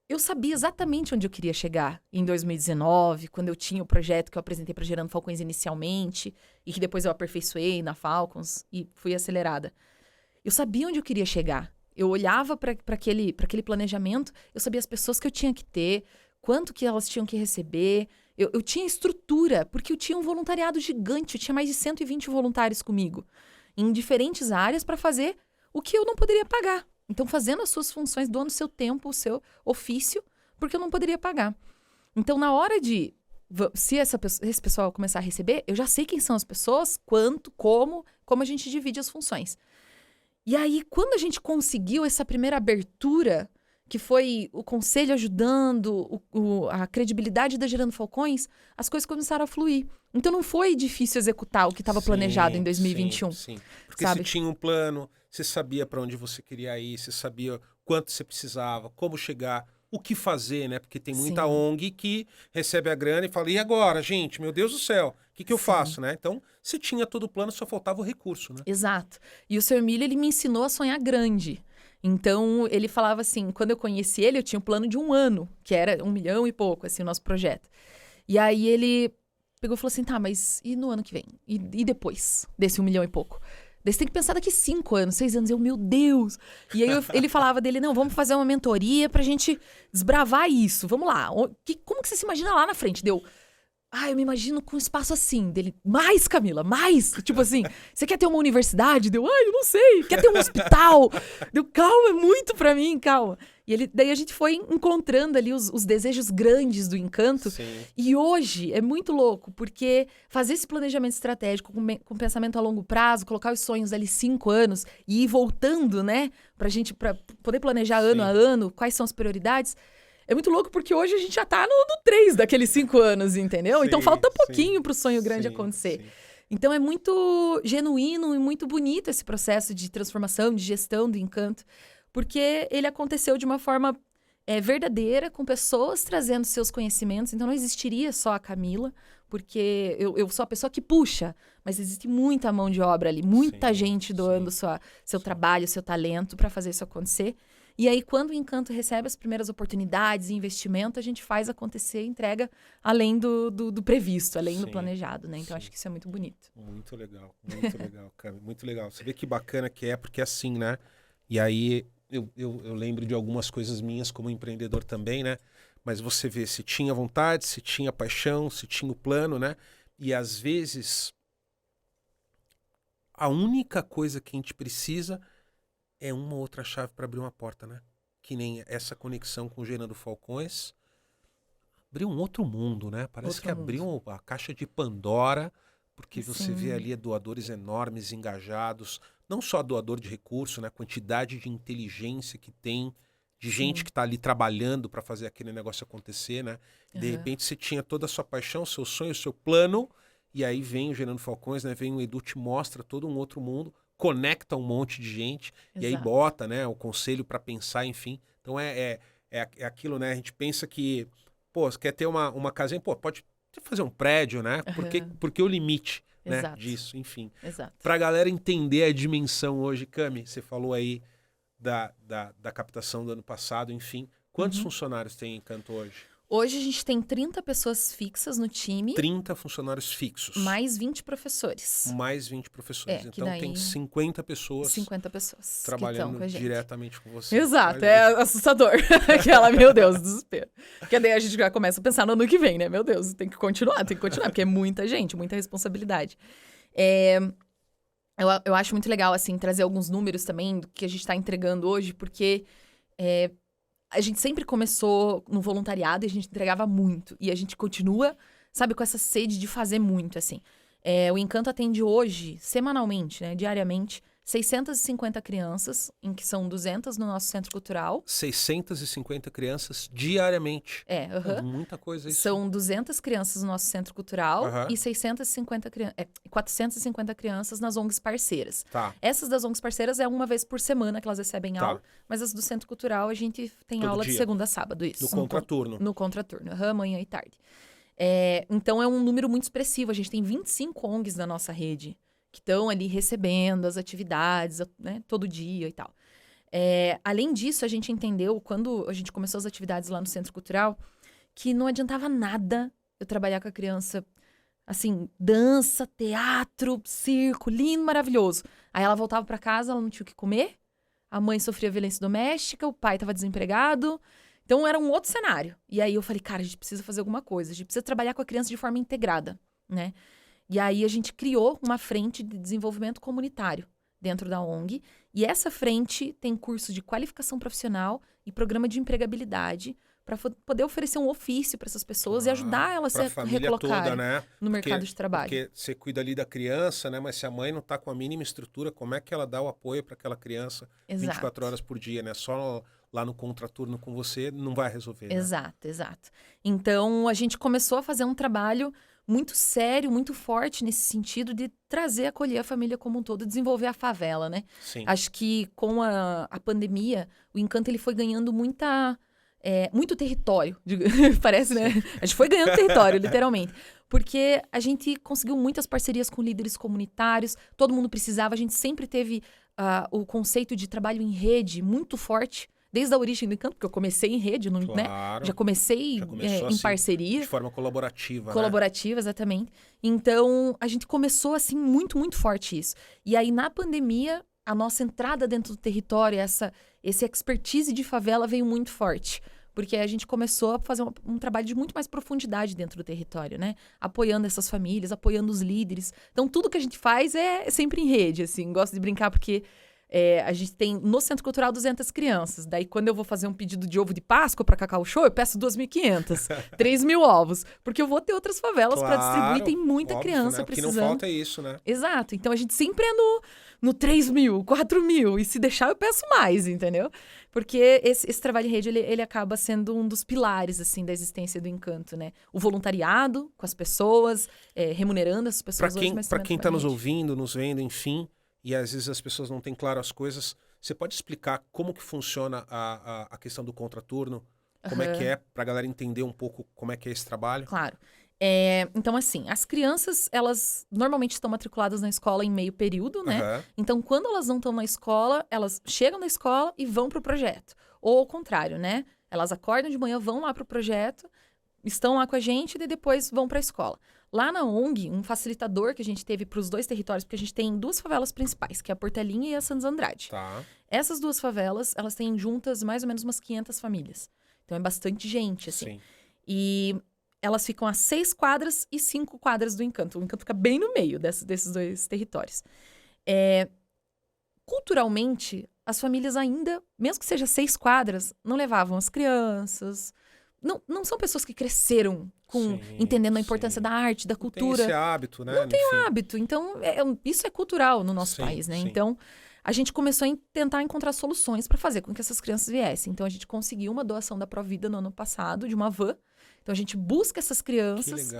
[SPEAKER 2] eu sabia exatamente onde eu queria chegar em 2019, quando eu tinha o projeto que eu apresentei para Gerando Falcões inicialmente, e que depois eu aperfeiçoei na Falcons e fui acelerada. Eu sabia onde eu queria chegar. Eu olhava para aquele planejamento, eu sabia as pessoas que eu tinha que ter, quanto que elas tinham que receber. Eu tinha estrutura, porque eu tinha um voluntariado gigante. Eu tinha mais de 120 voluntários comigo, em diferentes áreas, para fazer o que eu não poderia pagar. Então, fazendo as suas funções, doando o seu tempo, o seu ofício, porque eu não poderia pagar. Então, na hora se esse pessoal começar a receber, eu já sei quem são as pessoas, quanto, como a gente divide as funções. E aí, quando a gente conseguiu essa primeira abertura, que foi o conselho ajudando, a credibilidade da Gerando Falcões, as coisas começaram a fluir. Então, não foi difícil executar o que estava planejado em 2021.
[SPEAKER 1] Sim. Porque
[SPEAKER 2] sabe?
[SPEAKER 1] você tinha um plano, você sabia para onde você queria ir, você sabia quanto você precisava, como chegar. o que fazer, né? Porque tem muita
[SPEAKER 2] Sim.
[SPEAKER 1] ONG que recebe a grana e fala, e agora, gente? Meu Deus do céu, o que eu
[SPEAKER 2] Sim.
[SPEAKER 1] faço, né? Então, você tinha todo o plano, só faltava o recurso, né?
[SPEAKER 2] Exato. E o Sr. Emílio, ele me ensinou a sonhar grande. Então, ele falava assim, quando eu conheci ele, eu tinha um plano de 1 ano, que era 1 milhão e pouco, assim, o nosso projeto. E aí ele pegou e falou assim, tá, mas e no ano que vem? E depois desse 1 milhão e pouco? Daí você tem que pensar daqui 5 anos, 6 anos. Eu, meu Deus! E aí ele falava dele, não, vamos fazer uma mentoria pra gente desbravar isso. Vamos lá. Como que você se imagina lá na frente? Deu... eu me imagino com um espaço assim, dele, mais, Camila, mais, tipo assim, você quer ter uma universidade? Deu, eu não sei, quer ter um hospital? Deu, calma, é muito pra mim, calma. E daí a gente foi encontrando ali os desejos grandes do Encanto,
[SPEAKER 1] Sim.
[SPEAKER 2] e hoje é muito louco, porque fazer esse planejamento estratégico com pensamento a longo prazo, colocar os sonhos ali 5 anos, e ir voltando, né, pra poder planejar ano a ano, quais são as prioridades. É muito louco porque hoje a gente já tá no 3 daqueles 5 anos, entendeu? Então falta pouquinho pro sonho grande acontecer.
[SPEAKER 1] Sim.
[SPEAKER 2] Então é muito genuíno e muito bonito esse processo de transformação, de gestão do Encanto, porque ele aconteceu de uma forma verdadeira, com pessoas trazendo seus conhecimentos. Então não existiria só a Camila, porque eu sou a pessoa que puxa, mas existe muita mão de obra ali, muita gente doando seu trabalho, seu talento para fazer isso acontecer. E aí, quando o Encanto recebe as primeiras oportunidades e investimento, a gente faz acontecer, entrega além do previsto, além do planejado, né? Então, acho que isso é muito bonito.
[SPEAKER 1] Muito legal, Cami, muito legal. Você vê que bacana que é, porque é assim, né? E aí, eu lembro de algumas coisas minhas como empreendedor também, né? Mas você vê se tinha vontade, se tinha paixão, se tinha o plano, né? E às vezes, a única coisa que a gente precisa é uma outra chave para abrir uma porta, né? Que nem essa conexão com o Gerando Falcões. Abriu um outro mundo, né? Parece que abriu a caixa de Pandora, porque você vê ali doadores enormes, engajados. Não só doador de recurso, né? Quantidade de inteligência que tem, de gente que está ali trabalhando para fazer aquele negócio acontecer, né? De repente você tinha toda a sua paixão, seu sonho, seu plano, e aí vem o Gerando Falcões, né? Vem o Edu, te mostra todo um outro mundo, conecta um monte de gente, e aí bota, né, o conselho para pensar, enfim. Então é aquilo, né? A gente pensa que, pô, você quer ter uma casinha, pô, pode fazer um prédio, né? Porque o limite, né, disso, enfim. Pra galera entender a dimensão hoje, Cami, você falou aí da captação do ano passado, enfim. Quantos funcionários tem em Encanto hoje?
[SPEAKER 2] Hoje a gente tem 30 pessoas fixas no time.
[SPEAKER 1] 30 funcionários fixos.
[SPEAKER 2] Mais 20 professores.
[SPEAKER 1] Mais 20 professores. Então
[SPEAKER 2] daí...
[SPEAKER 1] tem 50 pessoas.
[SPEAKER 2] 50 pessoas
[SPEAKER 1] trabalhando
[SPEAKER 2] com
[SPEAKER 1] diretamente com você.
[SPEAKER 2] Exato, é assustador. Aquela, meu Deus, desespero. Porque daí a gente já começa a pensar no ano que vem, né? Meu Deus, tem que continuar, porque é muita gente, muita responsabilidade. Eu acho muito legal, assim, trazer alguns números também do que a gente está entregando hoje, porque a gente sempre começou no voluntariado e a gente entregava muito. E a gente continua, sabe, com essa sede de fazer muito, assim. O Encanto atende hoje, semanalmente, né, diariamente, 650 crianças, em que são 200 no nosso centro cultural. 650
[SPEAKER 1] crianças diariamente. Muita coisa isso.
[SPEAKER 2] São 200 crianças no nosso centro cultural e 450 crianças nas ONGs parceiras. Essas das ONGs parceiras é uma vez por semana que elas recebem aula, mas as do centro cultural a gente tem
[SPEAKER 1] todo
[SPEAKER 2] aula
[SPEAKER 1] dia.
[SPEAKER 2] De segunda a sábado, isso.
[SPEAKER 1] No contraturno.
[SPEAKER 2] No contraturno, manhã e tarde. Então é um número muito expressivo. A gente tem 25 ONGs na nossa rede que estão ali recebendo as atividades, né, todo dia e tal. Além disso, a gente entendeu, quando a gente começou as atividades lá no Centro Cultural, que não adiantava nada eu trabalhar com a criança, assim, dança, teatro, circo, lindo, maravilhoso. Aí ela voltava para casa, ela não tinha o que comer, a mãe sofria violência doméstica, o pai estava desempregado. Então, era um outro cenário. E aí eu falei, cara, a gente precisa fazer alguma coisa, a gente precisa trabalhar com a criança de forma integrada, né? E aí a gente criou uma frente de desenvolvimento comunitário dentro da ONG. E essa frente tem curso de qualificação profissional e programa de empregabilidade para poder oferecer um ofício para essas pessoas e ajudar elas a se recolocarem no mercado de trabalho.
[SPEAKER 1] Porque você cuida ali da criança, né? Mas se a mãe não está com a mínima estrutura, como é que ela dá o apoio para aquela criança 24 horas por dia, né? Só lá no contraturno com você não vai resolver.
[SPEAKER 2] Exato. Então, a gente começou a fazer um trabalho muito sério, muito forte nesse sentido de trazer, acolher a família como um todo, desenvolver a favela, né?
[SPEAKER 1] Sim.
[SPEAKER 2] Acho que com a pandemia, o Encanto ele foi ganhando muita muito território. Parece, né? A gente foi ganhando território, literalmente. Porque a gente conseguiu muitas parcerias com líderes comunitários, todo mundo precisava, a gente sempre teve o conceito de trabalho em rede muito forte, desde a origem do Encanto, porque eu comecei em rede, né? Já comecei em
[SPEAKER 1] assim,
[SPEAKER 2] parceria.
[SPEAKER 1] De forma colaborativa,
[SPEAKER 2] Colaborativa, exatamente. Então, a gente começou, assim, muito, muito forte isso. E aí, na pandemia, a nossa entrada dentro do território, esse expertise de favela veio muito forte. Porque a gente começou a fazer um trabalho de muito mais profundidade dentro do território, né? Apoiando essas famílias, apoiando os líderes. Então, tudo que a gente faz é sempre em rede, assim. Gosto de brincar porque a gente tem, no Centro Cultural, 200 crianças. Daí, quando eu vou fazer um pedido de ovo de Páscoa para Cacau Show, eu peço 2.500, 3.000 ovos. Porque eu vou ter outras favelas para distribuir. Tem muita criança precisando.
[SPEAKER 1] O que não falta é isso, né?
[SPEAKER 2] Exato. Então, a gente sempre é no 3.000, 4.000. E se deixar, eu peço mais, entendeu? Porque esse trabalho em rede, ele acaba sendo um dos pilares, assim, da existência do Encanto, né? O voluntariado com as pessoas, remunerando as pessoas.
[SPEAKER 1] Para quem está nos ouvindo, nos vendo, enfim, e às vezes as pessoas não têm claro as coisas, você pode explicar como que funciona a questão do contraturno? Como é que é, para a galera entender um pouco como é que é esse trabalho?
[SPEAKER 2] Claro. Então, assim, as crianças, elas normalmente estão matriculadas na escola em meio período, né? Então, quando elas não estão na escola, elas chegam na escola e vão pro projeto. Ou ao contrário, né? Elas acordam de manhã, vão lá pro projeto, estão lá com a gente e depois vão pra escola. Lá na ONG, um facilitador que a gente teve para os 2 territórios, porque a gente tem 2 favelas principais, que é a Portelinha e a Santos Andrade.
[SPEAKER 1] Tá.
[SPEAKER 2] Essas 2 favelas, elas têm juntas mais ou menos umas 500 famílias. Então, é bastante gente, assim.
[SPEAKER 1] Sim.
[SPEAKER 2] E elas ficam a 6 quadras e 5 quadras do Encanto. O Encanto fica bem no meio desses 2 territórios. Culturalmente, as famílias ainda, mesmo que seja 6 quadras, não levavam as crianças. Não são pessoas que cresceram entendendo a importância da arte, da cultura.
[SPEAKER 1] Não tem esse hábito, né?
[SPEAKER 2] Não tem o hábito. Então, isso é cultural no nosso país, né?
[SPEAKER 1] Sim.
[SPEAKER 2] Então, a gente começou a tentar encontrar soluções para fazer com que essas crianças viessem. Então, a gente conseguiu uma doação da Provida no ano passado, de uma van. Então, a gente busca essas crianças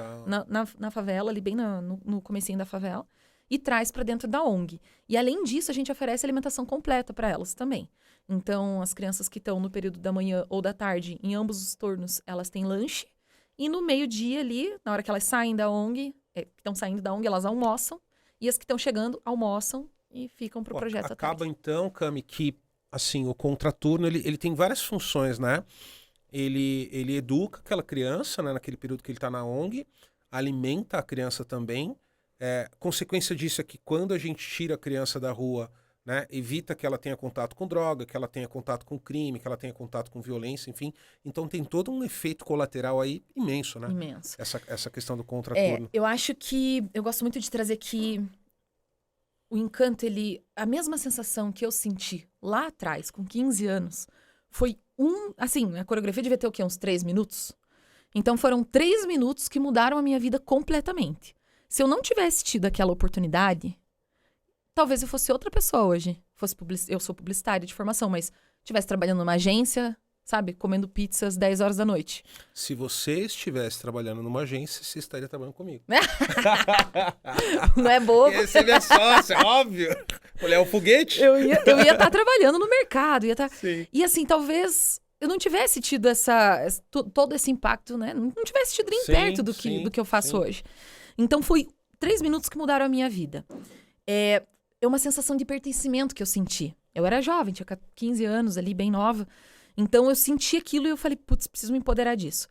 [SPEAKER 2] na favela, ali bem no comecinho da favela, e traz para dentro da ONG. E, além disso, a gente oferece alimentação completa para elas também. Então, as crianças que estão no período da manhã ou da tarde, em ambos os turnos, elas têm lanche. E no meio-dia ali, na hora que elas saem da ONG, estão saindo da ONG, elas almoçam. E as que estão chegando, almoçam e ficam pro projeto à tarde.
[SPEAKER 1] Acaba então, Cami, que assim, o contraturno, ele tem várias funções, né? Ele educa aquela criança, né, naquele período que ele está na ONG, alimenta a criança também. Consequência disso é que quando a gente tira a criança da rua, né, evita que ela tenha contato com droga, que ela tenha contato com crime, que ela tenha contato com violência, enfim. Então tem todo um efeito colateral aí imenso, né?
[SPEAKER 2] Imenso.
[SPEAKER 1] Essa questão do contraturno.
[SPEAKER 2] Eu acho que, eu gosto muito de trazer que o Encanto, a mesma sensação que eu senti lá atrás, com 15 anos, foi assim, a coreografia devia ter o quê? Uns 3 minutos? Então foram 3 minutos que mudaram a minha vida completamente. Se eu não tivesse tido aquela oportunidade, talvez eu fosse outra pessoa hoje. Eu sou publicitária de formação, mas estivesse trabalhando numa agência, sabe? Comendo pizzas 10 horas da noite.
[SPEAKER 1] Se você estivesse trabalhando numa agência, você estaria trabalhando comigo.
[SPEAKER 2] Não é bobo?
[SPEAKER 1] Esse é minha sócia, óbvio. Olhar o foguete.
[SPEAKER 2] Eu ia estar trabalhando no mercado.
[SPEAKER 1] Sim.
[SPEAKER 2] E assim, talvez eu não tivesse tido todo esse impacto, né? Não tivesse tido nem perto do que eu faço hoje. Então, foi 3 minutos que mudaram a minha vida. É uma sensação de pertencimento que eu senti. Eu era jovem, tinha 15 anos ali, bem nova. Então, eu senti aquilo e eu falei, putz, preciso me empoderar disso.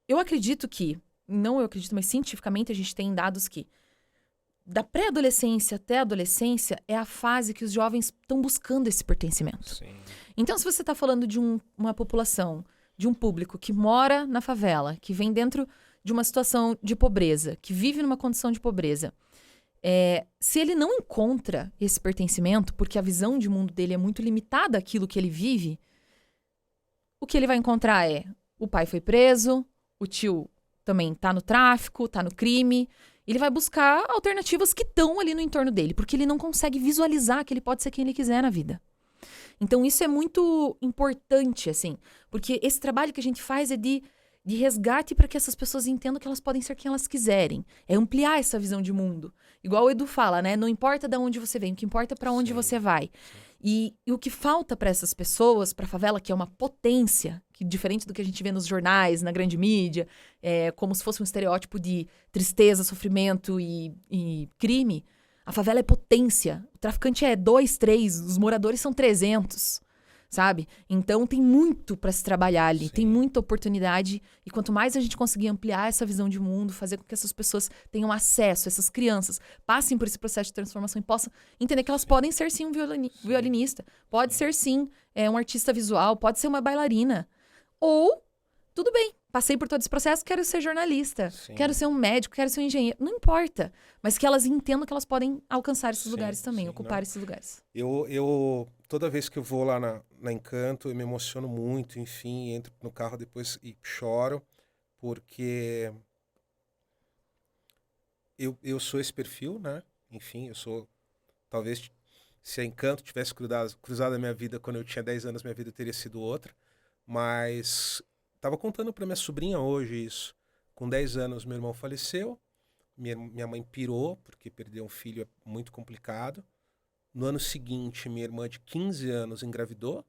[SPEAKER 2] Eu acredito que, não eu acredito, mas cientificamente a gente tem dados que da pré-adolescência até a adolescência é a fase que os jovens estão buscando esse pertencimento.
[SPEAKER 1] Sim.
[SPEAKER 2] Então, se você está falando de uma população, de um público que mora na favela, que vem dentro de uma situação de pobreza, que vive numa condição de pobreza, se ele não encontra esse pertencimento, porque a visão de mundo dele é muito limitada àquilo que ele vive, o que ele vai encontrar o pai foi preso, o tio também tá no tráfico, tá no crime. Ele vai buscar alternativas que estão ali no entorno dele, porque ele não consegue visualizar que ele pode ser quem ele quiser na vida. Então, isso é muito importante, assim, porque esse trabalho que a gente faz é de resgate para que essas pessoas entendam que elas podem ser quem elas quiserem. É ampliar essa visão de mundo. Igual o Edu fala, né? Não importa de onde você vem, o que importa é para onde você vai. E o que falta para essas pessoas, para a favela, que é uma potência, que diferente do que a gente vê nos jornais, na grande mídia, como se fosse um estereótipo de tristeza, sofrimento e crime, a favela é potência. O traficante é 2, 3, os moradores são 300. Sabe? Então tem muito para se trabalhar ali, tem muita oportunidade. E quanto mais a gente conseguir ampliar essa visão de mundo, fazer com que essas pessoas tenham acesso, essas crianças passem por esse processo de transformação e possam entender que elas podem ser sim um violinista, pode ser sim um artista visual, pode ser uma bailarina. Ou, tudo bem, passei por todo esse processo, quero ser jornalista, quero ser um médico, quero ser um engenheiro. Não importa, mas que elas entendam que elas podem alcançar esses lugares também, ocupar esses lugares.
[SPEAKER 1] Toda vez que eu vou lá na Encanto, eu me emociono muito, enfim, entro no carro depois e choro, porque eu sou esse perfil, né? Enfim, eu sou, talvez, se a Encanto tivesse cruzado a minha vida quando eu tinha 10 anos, minha vida teria sido outra, mas estava contando para minha sobrinha hoje isso. Com 10 anos, meu irmão faleceu, minha mãe pirou, porque perder um filho é muito complicado. No ano seguinte, minha irmã de 15 anos engravidou.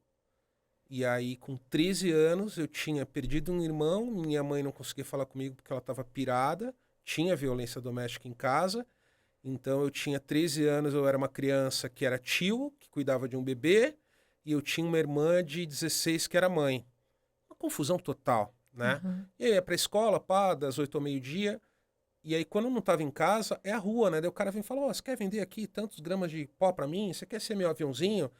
[SPEAKER 1] E aí, com 13 anos, eu tinha perdido um irmão. Minha mãe não conseguia falar comigo porque ela estava pirada. Tinha violência doméstica em casa. Então, eu tinha 13 anos, eu era uma criança que era tio, que cuidava de um bebê. E eu tinha uma irmã de 16 que era mãe. Uma confusão total, né? E aí, ia pra escola, das 8 ao meio-dia. E aí, quando eu não estava em casa, é a rua, né? Daí o cara vem e fala, você quer vender aqui tantos gramas de pó para mim? Você quer ser meu aviãozinho?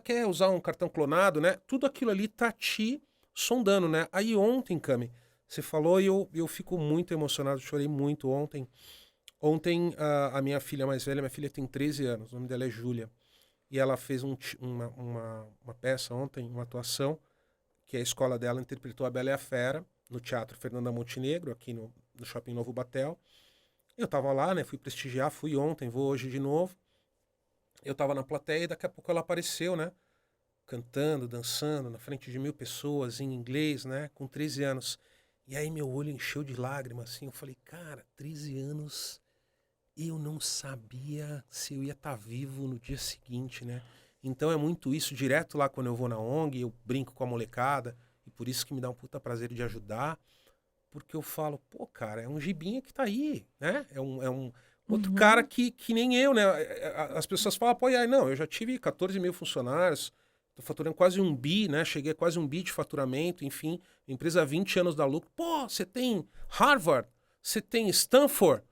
[SPEAKER 1] Quer usar um cartão clonado, né? Tudo aquilo ali tá te sondando, né? Aí ontem, Cami, você falou e eu fico muito emocionado, chorei muito ontem. Ontem, a minha filha mais velha, minha filha tem 13 anos, o nome dela é Júlia. E ela fez uma peça ontem, uma atuação, que a escola dela interpretou A Bela e a Fera, no Teatro Fernanda Montenegro, aqui no Shopping Novo Batel. Eu tava lá, né? Fui prestigiar, fui ontem, vou hoje de novo. Eu tava na plateia e daqui a pouco ela apareceu, né? Cantando, dançando, na frente de 1000 pessoas, em inglês, né? Com 13 anos. E aí meu olho encheu de lágrimas, assim. Eu falei, cara, 13 anos, eu não sabia se eu ia estar vivo no dia seguinte, né? Então é muito isso, direto lá quando eu vou na ONG, eu brinco com a molecada, e por isso que me dá um puta prazer de ajudar. Porque eu falo, cara, é um gibinha que tá aí, né? É um outro cara que nem eu, né? As pessoas falam, não, eu já tive 14 mil funcionários, tô faturando quase 1 bi, né? Cheguei a quase 1 bi de faturamento, enfim, empresa há 20 anos dá lucro. Você tem Harvard, você tem Stanford.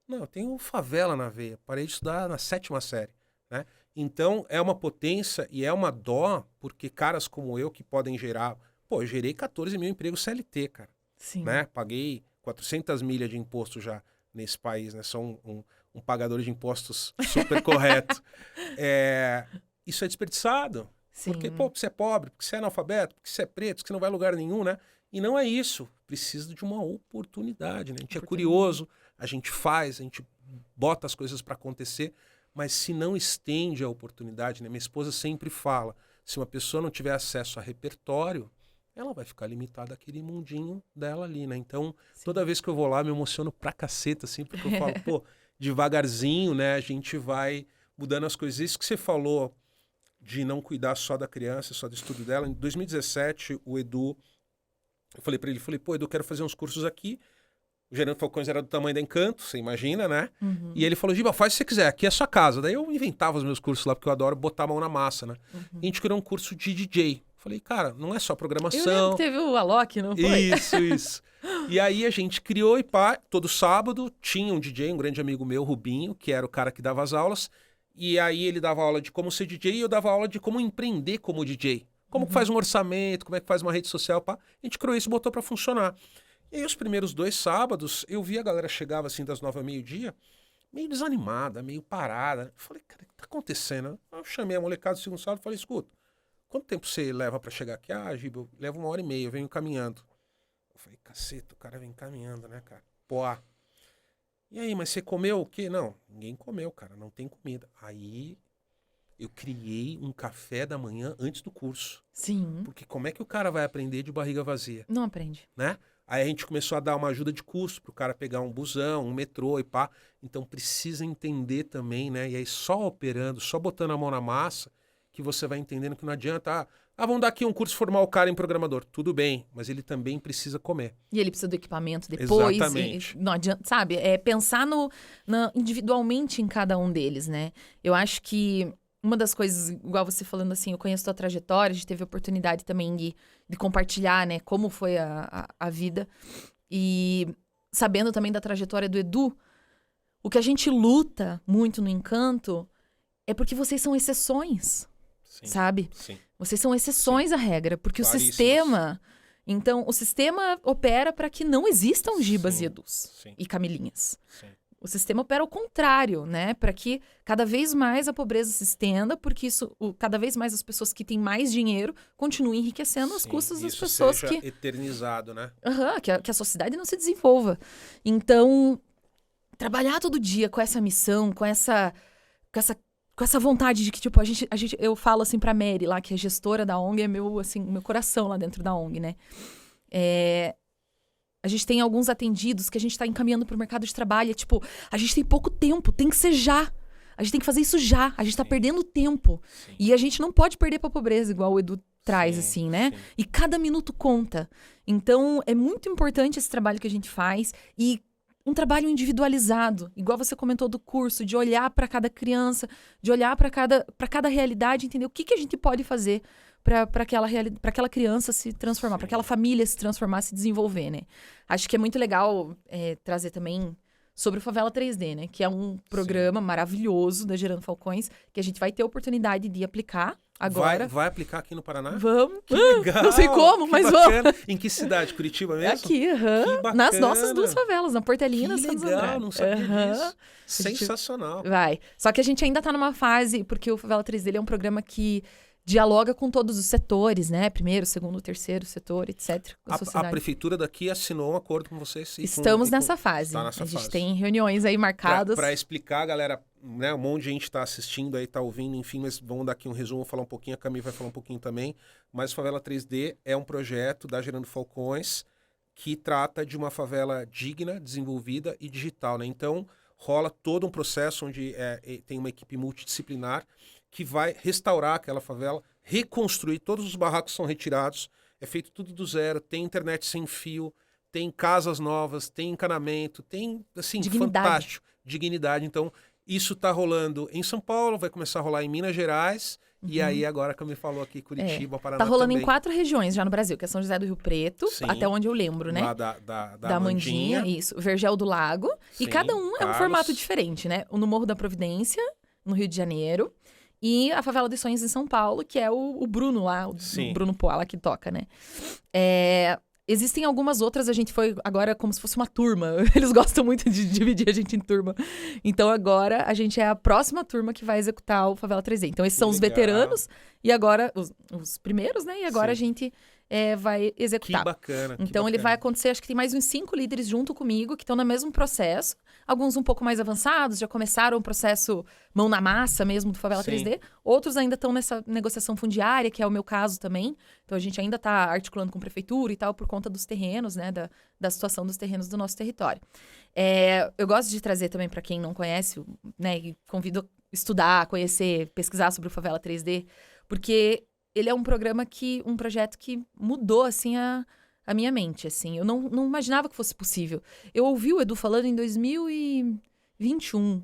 [SPEAKER 1] Não, eu tenho favela na veia, parei de estudar na 7ª série, né? Então, é uma potência e é uma dó, porque caras como eu que podem gerar... eu gerei 14 mil empregos CLT, cara.
[SPEAKER 2] Sim.
[SPEAKER 1] Né? Paguei 400 milhas de imposto já nesse país, né? Sou um pagador de impostos super correto. Isso é desperdiçado.
[SPEAKER 2] Sim.
[SPEAKER 1] Porque, você é pobre, porque você é analfabeto, porque você é preto, porque você não vai a lugar nenhum, né? E não é isso. Precisa de uma oportunidade, né? A gente é curioso, a gente faz, a gente bota as coisas para acontecer, mas se não estende a oportunidade, né? Minha esposa sempre fala, se uma pessoa não tiver acesso a repertório, ela vai ficar limitada àquele mundinho dela ali, né? Então, toda vez que eu vou lá, me emociono pra caceta, assim, porque eu falo, devagarzinho, né? A gente vai mudando as coisas. Isso que você falou de não cuidar só da criança, só do estudo dela. Em 2017, o Edu, eu falei pra ele, Edu, eu quero fazer uns cursos aqui. O Gerando Falcões era do tamanho da Encanto, você imagina, né? E ele falou, Giba, faz o que você quiser, aqui é a sua casa. Daí eu inventava os meus cursos lá, porque eu adoro botar a mão na massa, né? E a gente criou um curso de DJ. Falei, cara, não é só programação.
[SPEAKER 2] Eu lembro que teve o Alok, não foi?
[SPEAKER 1] Isso. E aí a gente criou e todo sábado tinha um DJ, um grande amigo meu, Rubinho, que era o cara que dava as aulas. E aí ele dava aula de como ser DJ e eu dava aula de como empreender como DJ. Como que faz um orçamento, como é que faz uma rede social, A gente criou isso e botou pra funcionar. E aí os primeiros 2 sábados, eu vi a galera chegava assim das 9 ao meio-dia, meio desanimada, meio parada. Eu falei, cara, o que tá acontecendo? Eu chamei a molecada do segundo sábado e falei, escuta, quanto tempo você leva pra chegar aqui? Giba, eu levo 1h30, eu venho caminhando. Eu falei, caceta, o cara vem caminhando, né, cara? E aí, mas você comeu o quê? Não, ninguém comeu, cara, não tem comida. Aí eu criei um café da manhã antes do curso.
[SPEAKER 2] Sim.
[SPEAKER 1] Porque como é que o cara vai aprender de barriga vazia?
[SPEAKER 2] Não aprende.
[SPEAKER 1] Né? Aí a gente começou a dar uma ajuda de custo pro cara pegar um busão, um metrô e Então precisa entender também, né? E aí só operando, só botando a mão na massa, que você vai entendendo que não adianta, vamos dar aqui um curso formar o cara em programador. Tudo bem, mas ele também precisa comer.
[SPEAKER 2] E ele precisa do equipamento depois.
[SPEAKER 1] Exatamente.
[SPEAKER 2] Não adianta, sabe? É pensar individualmente em cada um deles, né? Eu acho que uma das coisas, igual você falando assim, eu conheço tua trajetória, a gente teve a oportunidade também de compartilhar, né? Como foi a vida. E sabendo também da trajetória do Edu, o que a gente luta muito no Encanto é porque vocês são exceções,
[SPEAKER 1] Sim,
[SPEAKER 2] sabe?
[SPEAKER 1] sim.
[SPEAKER 2] Vocês são exceções à regra, porque
[SPEAKER 1] Claríssimas.
[SPEAKER 2] o sistema... Então, o sistema opera para que não existam Gibas
[SPEAKER 1] Sim,
[SPEAKER 2] e Edus
[SPEAKER 1] sim.
[SPEAKER 2] e Camilinhas.
[SPEAKER 1] Sim.
[SPEAKER 2] O sistema opera ao contrário, né? Para que cada vez mais a pobreza se estenda, porque cada vez mais as pessoas que têm mais dinheiro continuem enriquecendo às
[SPEAKER 1] Sim,
[SPEAKER 2] custas das
[SPEAKER 1] isso
[SPEAKER 2] pessoas
[SPEAKER 1] seja
[SPEAKER 2] que...
[SPEAKER 1] eternizado, né?
[SPEAKER 2] que a sociedade não se desenvolva. Então, trabalhar todo dia com essa missão, com essa vontade de que, tipo, eu falo assim pra Mary lá, que é gestora da ONG, é meu coração lá dentro da ONG, né? A gente tem alguns atendidos que a gente tá encaminhando pro mercado de trabalho, tipo, a gente tem pouco tempo, tem que ser já. A gente tem que fazer isso já, a gente tá perdendo tempo.
[SPEAKER 1] Sim.
[SPEAKER 2] E a gente não pode perder pra pobreza, igual o Edu traz,
[SPEAKER 1] Sim,
[SPEAKER 2] assim, né?
[SPEAKER 1] sim.
[SPEAKER 2] E cada minuto conta. Então, é muito importante esse trabalho que a gente faz e um trabalho individualizado, igual você comentou do curso, de olhar para cada criança, de olhar para cada realidade, entender o que a gente pode fazer para aquela criança se transformar, para aquela família se transformar, se desenvolver, né? Acho que é muito legal trazer também sobre o Favela 3D, né? Que é um programa maravilhoso da Gerando Falcões, que a gente vai ter a oportunidade de aplicar agora.
[SPEAKER 1] Vai aplicar aqui no Paraná?
[SPEAKER 2] Vamos.
[SPEAKER 1] Que legal,
[SPEAKER 2] não sei como,
[SPEAKER 1] que
[SPEAKER 2] mas
[SPEAKER 1] bacana.
[SPEAKER 2] vamos.
[SPEAKER 1] Em que cidade? Curitiba
[SPEAKER 2] É
[SPEAKER 1] mesmo?
[SPEAKER 2] aqui,
[SPEAKER 1] Que bacana.
[SPEAKER 2] nas nossas duas favelas, na Portelinha e na
[SPEAKER 1] Que
[SPEAKER 2] Santos
[SPEAKER 1] legal,
[SPEAKER 2] André.
[SPEAKER 1] não sabia disso.
[SPEAKER 2] gente-
[SPEAKER 1] Sensacional.
[SPEAKER 2] Vai. Só que a gente ainda tá numa fase, porque o Favela 3D ele é um programa que dialoga com todos os setores, né? Primeiro, segundo, terceiro setor, etc. Com a
[SPEAKER 1] A
[SPEAKER 2] sociedade.
[SPEAKER 1] prefeitura daqui assinou um acordo com vocês.
[SPEAKER 2] Estamos nessa fase.
[SPEAKER 1] Tá nessa
[SPEAKER 2] a gente
[SPEAKER 1] fase.
[SPEAKER 2] tem reuniões aí marcadas.
[SPEAKER 1] Para explicar, galera, né, um monte de gente está assistindo aí, tá ouvindo, enfim, mas vamos dar aqui um resumo, falar um pouquinho, a Camille vai falar um pouquinho também, mas o Favela 3D é um projeto da Gerando Falcões que trata de uma favela digna, desenvolvida e digital, né? Então, rola todo um processo onde tem uma equipe multidisciplinar que vai restaurar aquela favela, reconstruir, todos os barracos são retirados, é feito tudo do zero, tem internet sem fio, tem casas novas, tem encanamento, tem, assim,
[SPEAKER 2] Dignidade.
[SPEAKER 1] fantástico, dignidade. Então, isso tá rolando em São Paulo, vai começar a rolar em Minas Gerais, e aí agora, como me falou aqui, Curitiba, Paraná
[SPEAKER 2] Tá rolando
[SPEAKER 1] também.
[SPEAKER 2] em 4 regiões já no Brasil, que é São José do Rio Preto,
[SPEAKER 1] Sim.
[SPEAKER 2] até onde eu lembro, né?
[SPEAKER 1] Lá da
[SPEAKER 2] Da Mandinha, isso. Vergel do Lago.
[SPEAKER 1] Sim,
[SPEAKER 2] E cada um é um
[SPEAKER 1] Carlos.
[SPEAKER 2] formato diferente, né? No Morro da Providência, no Rio de Janeiro. E a Favela dos Sonhos em São Paulo, que é o Bruno lá, o
[SPEAKER 1] Sim.
[SPEAKER 2] Bruno Poala que toca, né? Existem algumas outras, a gente foi agora como se fosse uma turma. Eles gostam muito de dividir a gente em turma. Então agora a gente é a próxima turma que vai executar o Favela 3D. Então esses
[SPEAKER 1] Que
[SPEAKER 2] são os
[SPEAKER 1] legal.
[SPEAKER 2] veteranos e agora os primeiros, né? E agora
[SPEAKER 1] Sim.
[SPEAKER 2] a gente vai
[SPEAKER 1] Que
[SPEAKER 2] executar.
[SPEAKER 1] bacana. que
[SPEAKER 2] Então ele vai
[SPEAKER 1] bacana.
[SPEAKER 2] acontecer, acho que tem mais uns 5 líderes junto comigo que estão no mesmo processo. Alguns um pouco mais avançados, já começaram o processo mão na massa mesmo do Favela
[SPEAKER 1] Sim.
[SPEAKER 2] 3D. Outros ainda estão nessa negociação fundiária, que é o meu caso também. Então a gente ainda está articulando com a prefeitura e tal, por conta dos terrenos, né? Da situação dos terrenos do nosso território. Eu gosto de trazer também para quem não conhece, né? E convido a estudar, conhecer, pesquisar sobre o Favela 3D, porque ele é um projeto que mudou, assim, a minha mente, assim. Eu não imaginava que fosse possível. Eu ouvi o Edu falando em 2021,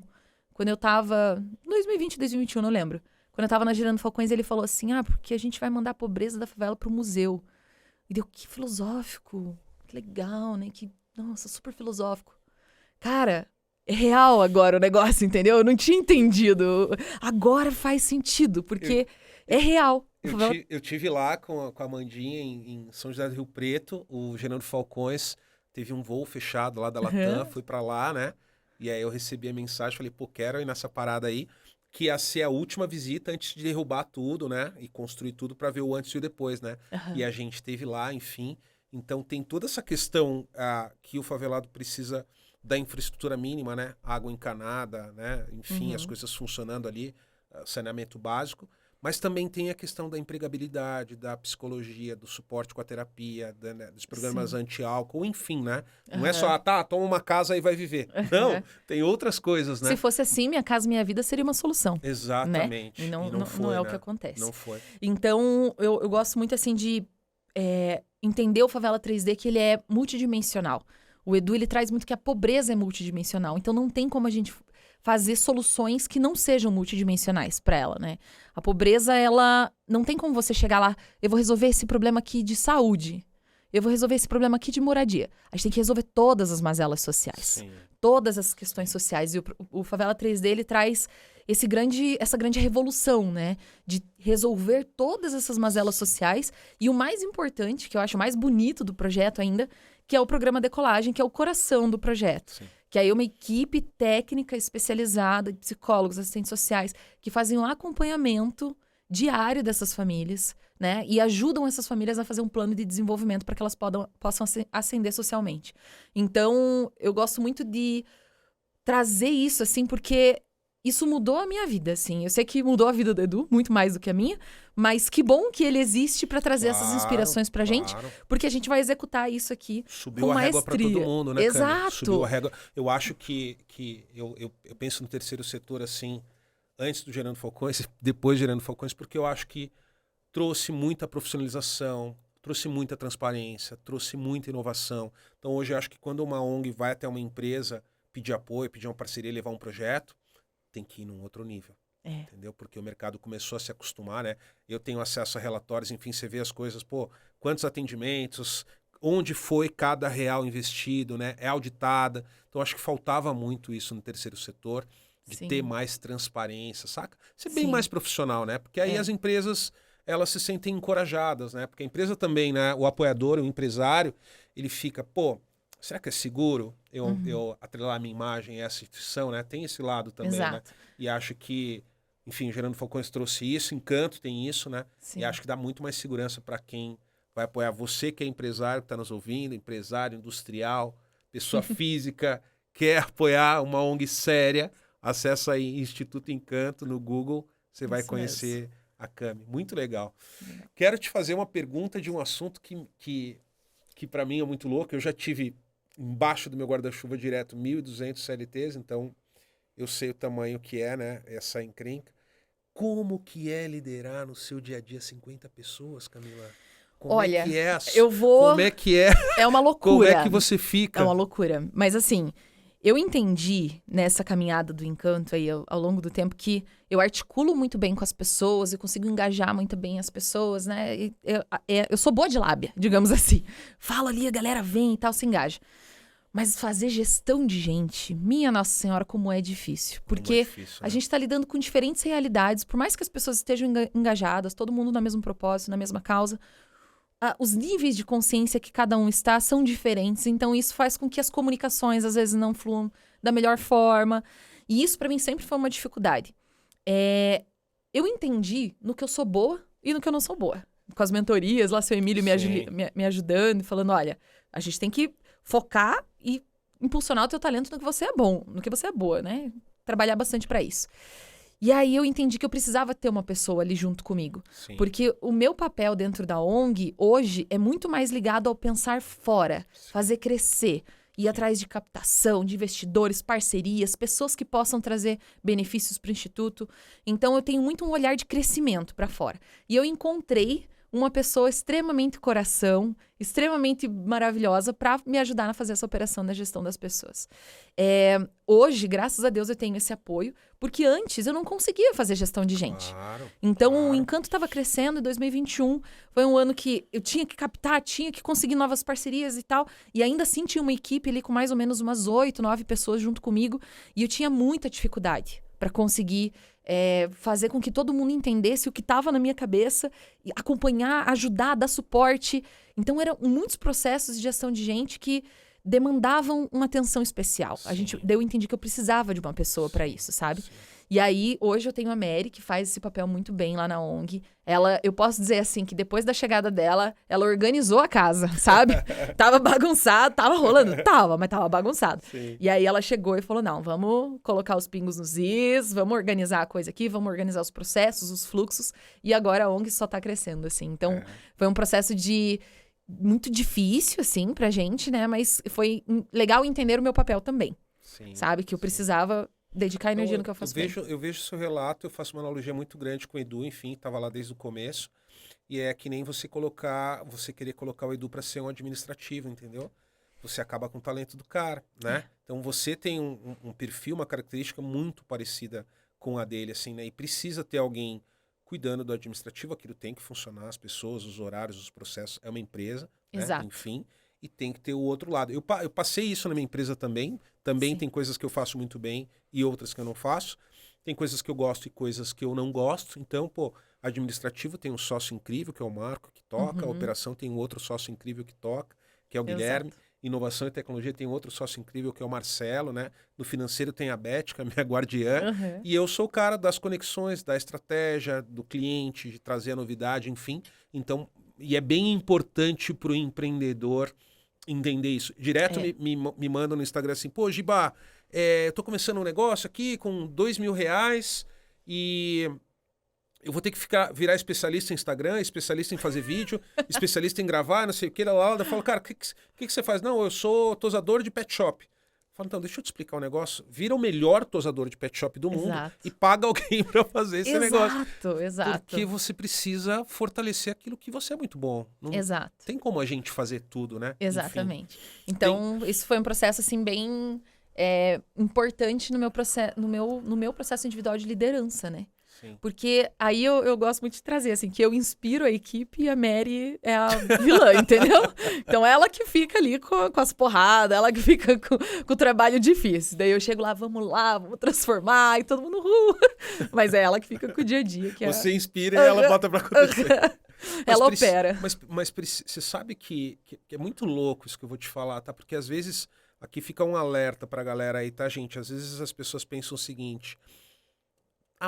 [SPEAKER 2] quando eu tava... 2020, 2021, não lembro. Quando eu tava na Gerando Falcões, ele falou assim, porque a gente vai mandar a pobreza da favela pro museu. E deu, que filosófico, que legal, né? Nossa, super filosófico. Cara, é real agora o negócio, entendeu? Eu não tinha entendido. Agora faz sentido, porque é real.
[SPEAKER 1] Eu tive lá com a Mandinha em São José do Rio Preto, o Gerando Falcões teve um voo fechado lá da Latam, fui pra lá, né? E aí eu recebi a mensagem, falei, quero ir nessa parada aí, que ia ser a última visita antes de derrubar tudo, né? E construir tudo pra ver o antes e o depois, né? E a gente teve lá, enfim. Então tem toda essa questão que o favelado precisa da infraestrutura mínima, né? Água encanada, né? Enfim, as coisas funcionando ali, saneamento básico. Mas também tem a questão da empregabilidade, da psicologia, do suporte com a terapia, dos programas anti-álcool, enfim, né? Não é só, toma uma casa e vai viver. Não, tem outras coisas, né?
[SPEAKER 2] Se fosse assim, Minha Casa Minha Vida seria uma solução.
[SPEAKER 1] Exatamente.
[SPEAKER 2] Né? E não
[SPEAKER 1] foi,
[SPEAKER 2] não é
[SPEAKER 1] né?
[SPEAKER 2] o que acontece.
[SPEAKER 1] Não foi.
[SPEAKER 2] Então, eu gosto muito, assim, de entender o Favela 3D, que ele é multidimensional. O Edu, ele traz muito que a pobreza é multidimensional. Então, não tem como a gente fazer soluções que não sejam multidimensionais para ela, né? A pobreza, ela não tem como você chegar lá, eu vou resolver esse problema aqui de saúde, eu vou resolver esse problema aqui de moradia. A gente tem que resolver todas as mazelas sociais,
[SPEAKER 1] Sim.
[SPEAKER 2] todas as questões sociais. E o Favela 3D, ele traz essa grande revolução, né? De resolver todas essas mazelas sociais. E o mais importante, que eu acho mais bonito do projeto ainda, que é o programa Decolagem, que é o coração do projeto.
[SPEAKER 1] Sim.
[SPEAKER 2] Que aí é uma equipe técnica especializada de psicólogos, assistentes sociais, que fazem um acompanhamento diário dessas famílias, né? E ajudam essas famílias a fazer um plano de desenvolvimento para que elas possam ascender socialmente. Então, eu gosto muito de trazer isso, assim, porque isso mudou a minha vida, assim. Eu sei que mudou a vida do Edu, muito mais do que a minha, mas que bom que ele existe para trazer essas inspirações pra gente, porque a gente vai executar isso aqui
[SPEAKER 1] Subiu
[SPEAKER 2] com
[SPEAKER 1] a régua para todo mundo, né,
[SPEAKER 2] Exato.
[SPEAKER 1] Cami? Subiu a régua. Eu acho que eu penso no terceiro setor, assim, antes do Gerando Falcões, depois do Gerando Falcões, porque eu acho que trouxe muita profissionalização, trouxe muita transparência, trouxe muita inovação. Então, hoje, eu acho que quando uma ONG vai até uma empresa pedir apoio, pedir uma parceria, levar um projeto, tem que ir num outro nível, entendeu? Porque o mercado começou a se acostumar, né? Eu tenho acesso a relatórios, enfim, você vê as coisas, quantos atendimentos, onde foi cada real investido, né? É auditada. Então, acho que faltava muito isso no terceiro setor, de ter mais transparência, saca? Ser bem mais profissional, né? Porque aí as empresas, elas se sentem encorajadas, né? Porque a empresa também, né? O apoiador, o empresário, ele fica, será que é seguro eu atrelar a minha imagem a essa instituição, né? Tem esse lado também,
[SPEAKER 2] Exato.
[SPEAKER 1] né? E acho que, enfim, o Gerando Falcões trouxe isso, Encanto tem isso, né?
[SPEAKER 2] Sim.
[SPEAKER 1] E acho que dá muito mais segurança para quem vai apoiar. Você que é empresário, que está nos ouvindo, empresário, industrial, pessoa física, quer apoiar uma ONG séria, acessa aí Instituto Encanto no Google, você vai conhecer a Cami. Muito legal. Quero te fazer uma pergunta de um assunto que para mim é muito louco. Eu já tive embaixo do meu guarda-chuva direto 1.200 CLTs, então eu sei o tamanho que é, né, essa encrenca. Como que é liderar no seu dia a dia 50 pessoas, Camila? Como é que é? Como é que é?
[SPEAKER 2] É uma loucura.
[SPEAKER 1] Como é que você fica?
[SPEAKER 2] É uma loucura. Mas assim, eu entendi nessa caminhada do Encanto aí ao longo do tempo que eu articulo muito bem com as pessoas e consigo engajar muito bem as pessoas, né? Eu sou boa de lábia, digamos assim. Falo ali, a galera vem e tal, se engaja. Mas fazer gestão de gente, minha Nossa Senhora, como é difícil. Porque a gente está lidando com diferentes realidades, por mais que as pessoas estejam engajadas, todo mundo no mesmo propósito, na mesma causa, os níveis de consciência que cada um está são diferentes, então isso faz com que as comunicações às vezes não fluam da melhor forma. E isso para mim sempre foi uma dificuldade. Eu entendi no que eu sou boa e no que eu não sou boa. Com as mentorias, lá seu Emílio me ajudando, falando, olha, a gente tem que focar e impulsionar o teu talento no que você é bom, no que você é boa, né? Trabalhar bastante para isso. E aí eu entendi que eu precisava ter uma pessoa ali junto comigo.
[SPEAKER 1] Sim.
[SPEAKER 2] Porque o meu papel dentro da ONG, hoje, é muito mais ligado ao pensar fora, fazer crescer, ir atrás de captação, de investidores, parcerias, pessoas que possam trazer benefícios para o Instituto. Então, eu tenho muito um olhar de crescimento para fora. E eu encontrei uma pessoa extremamente coração, extremamente maravilhosa para me ajudar a fazer essa operação da gestão das pessoas. Hoje, graças a Deus, eu tenho esse apoio, porque antes eu não conseguia fazer gestão de gente. Então, o Encanto estava crescendo em 2021. Foi um ano que eu tinha que captar, tinha que conseguir novas parcerias e tal. E ainda assim tinha uma equipe ali com mais ou menos umas 8, 9 pessoas junto comigo. E eu tinha muita dificuldade para conseguir fazer com que todo mundo entendesse o que estava na minha cabeça, acompanhar, ajudar, dar suporte. Então, eram muitos processos de gestão de gente que demandavam uma atenção especial. Eu entendi que eu precisava de uma pessoa para isso, sabe? Sim. E aí, hoje eu tenho a Mary, que faz esse papel muito bem lá na ONG. Eu posso dizer assim, que depois da chegada dela, ela organizou a casa, sabe? Tava bagunçado, tava rolando, mas tava bagunçado.
[SPEAKER 1] Sim.
[SPEAKER 2] E aí ela chegou e falou, não, vamos colocar os pingos nos is, vamos organizar a coisa aqui, vamos organizar os processos, os fluxos. E agora a ONG só tá crescendo, assim. Então, foi um processo muito difícil, assim, pra gente, né? Mas foi legal entender o meu papel também,
[SPEAKER 1] Sim,
[SPEAKER 2] sabe? Que eu precisava dedicar energia no que eu faço bem.
[SPEAKER 1] Eu vejo seu relato, eu faço uma analogia muito grande com o Edu, enfim, estava lá desde o começo, e é que nem você querer colocar o Edu para ser um administrativo, entendeu? Você acaba com o talento do cara, né? Então você tem um perfil, uma característica muito parecida com a dele, assim, né? E precisa ter alguém cuidando do administrativo, aquilo tem que funcionar, as pessoas, os horários, os processos, é uma empresa, né?
[SPEAKER 2] Exato.
[SPEAKER 1] Enfim, e tem que ter o outro lado. Eu passei isso na minha empresa também
[SPEAKER 2] Sim.
[SPEAKER 1] tem coisas que eu faço muito bem e outras que eu não faço. Tem coisas que eu gosto e coisas que eu não gosto. Então, administrativo tem um sócio incrível, que é o Marco, que toca. A operação tem um outro sócio incrível que toca, que é o Guilherme.
[SPEAKER 2] Exato.
[SPEAKER 1] Inovação e tecnologia tem outro sócio incrível, que é o Marcelo, né? No financeiro tem a Beth, que é a minha guardiã. E eu sou o cara das conexões, da estratégia, do cliente, de trazer a novidade, enfim. Então, e é bem importante para o empreendedor entender isso. Direto me mandam no Instagram assim, pô, Giba, eu tô começando um negócio aqui com R$2.000 e eu vou ter que virar especialista em Instagram, especialista em fazer vídeo, especialista em gravar, não sei o que, lá. Eu falo, cara, o que você faz? Não, eu sou tosador de pet shop. Eu falo, então, deixa eu te explicar um negócio. Vira o melhor tosador de pet shop do mundo e paga alguém para fazer esse negócio.
[SPEAKER 2] Exato.
[SPEAKER 1] Porque você precisa fortalecer aquilo que você é muito bom. Não tem como a gente fazer tudo, né?
[SPEAKER 2] Exatamente. Enfim. Então, isso foi um processo, assim, bem importante no meu processo individual de liderança, né?
[SPEAKER 1] Sim.
[SPEAKER 2] Porque aí eu gosto muito de trazer, assim, que eu inspiro a equipe e a Mary é a vilã, entendeu? Então, ela que fica ali com as porradas, ela que fica com o trabalho difícil. Daí eu chego lá, vamos transformar, e todo mundo... Mas é ela que fica com o dia a dia.
[SPEAKER 1] Você inspira e ela bota pra acontecer.
[SPEAKER 2] Ela opera.
[SPEAKER 1] Mas você sabe que é muito louco isso que eu vou te falar, tá? Porque às vezes, aqui fica um alerta pra galera aí, tá, gente? Às vezes as pessoas pensam o seguinte...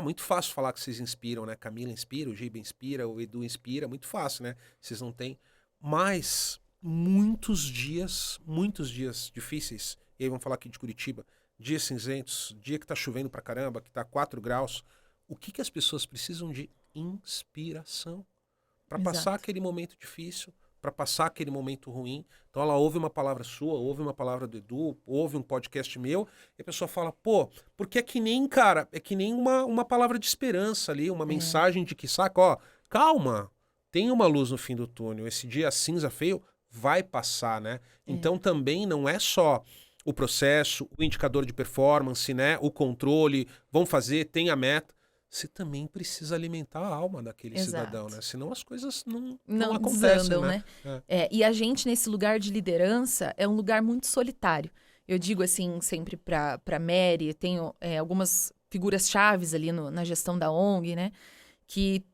[SPEAKER 1] muito fácil falar que vocês inspiram, né? Camila inspira, o Giba inspira, o Edu inspira, muito fácil, né? Vocês não têm. Mas muitos dias difíceis, e aí vamos falar aqui de Curitiba, dias cinzentos, dia que tá chovendo pra caramba, que tá 4 graus, o que as pessoas precisam de inspiração para passar aquele momento difícil, para passar aquele momento ruim. Então ela ouve uma palavra sua, ouve uma palavra do Edu, ouve um podcast meu, e a pessoa fala, porque é que nem, cara, uma palavra de esperança ali, uma mensagem de que, saca, calma, tem uma luz no fim do túnel, esse dia cinza feio vai passar, né? Então também não é só o processo, o indicador de performance, né? O controle, vamos fazer, tem a meta. Você também precisa alimentar a alma daquele cidadão, né? Senão as coisas não acontecem,
[SPEAKER 2] desandam,
[SPEAKER 1] né?
[SPEAKER 2] E a gente, nesse lugar de liderança, é um lugar muito solitário. Eu digo assim, sempre pra Mary, tenho algumas figuras chaves ali na gestão da ONG, né? Que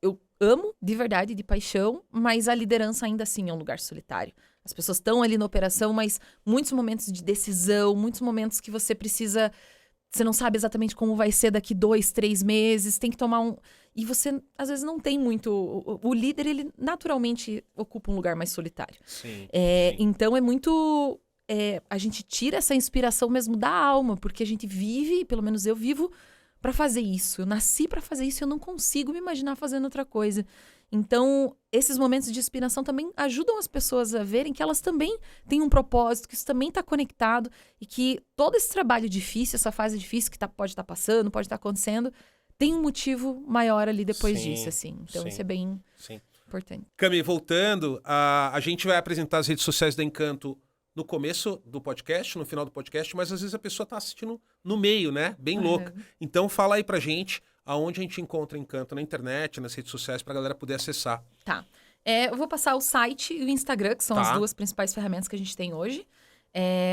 [SPEAKER 2] eu amo de verdade, de paixão, mas a liderança ainda assim é um lugar solitário. As pessoas estão ali na operação, mas muitos momentos de decisão, muitos momentos que você precisa... Você não sabe exatamente como vai ser daqui 2, 3 meses, tem que tomar E você, às vezes, não tem muito... O líder, ele naturalmente ocupa um lugar mais solitário.
[SPEAKER 1] Sim.
[SPEAKER 2] Então, é muito... a gente tira essa inspiração mesmo da alma, porque a gente vive, pelo menos eu vivo, para fazer isso. Eu nasci para fazer isso, eu não consigo me imaginar fazendo outra coisa. Então, esses momentos de inspiração também ajudam as pessoas a verem que elas também têm um propósito, que isso também está conectado e que todo esse trabalho difícil, essa fase difícil que pode estar passando, pode estar acontecendo, tem um motivo maior ali depois disso, assim. Então, isso é bem importante.
[SPEAKER 1] Cami, voltando, a gente vai apresentar as redes sociais da Encanto no começo do podcast, no final do podcast, mas às vezes a pessoa está assistindo no meio, né? Bem louca. Então, fala aí pra gente aonde a gente encontra Encanto na internet, nas redes sociais, pra galera poder acessar.
[SPEAKER 2] Tá. Eu vou passar o site e o Instagram, que são as duas principais ferramentas que a gente tem hoje.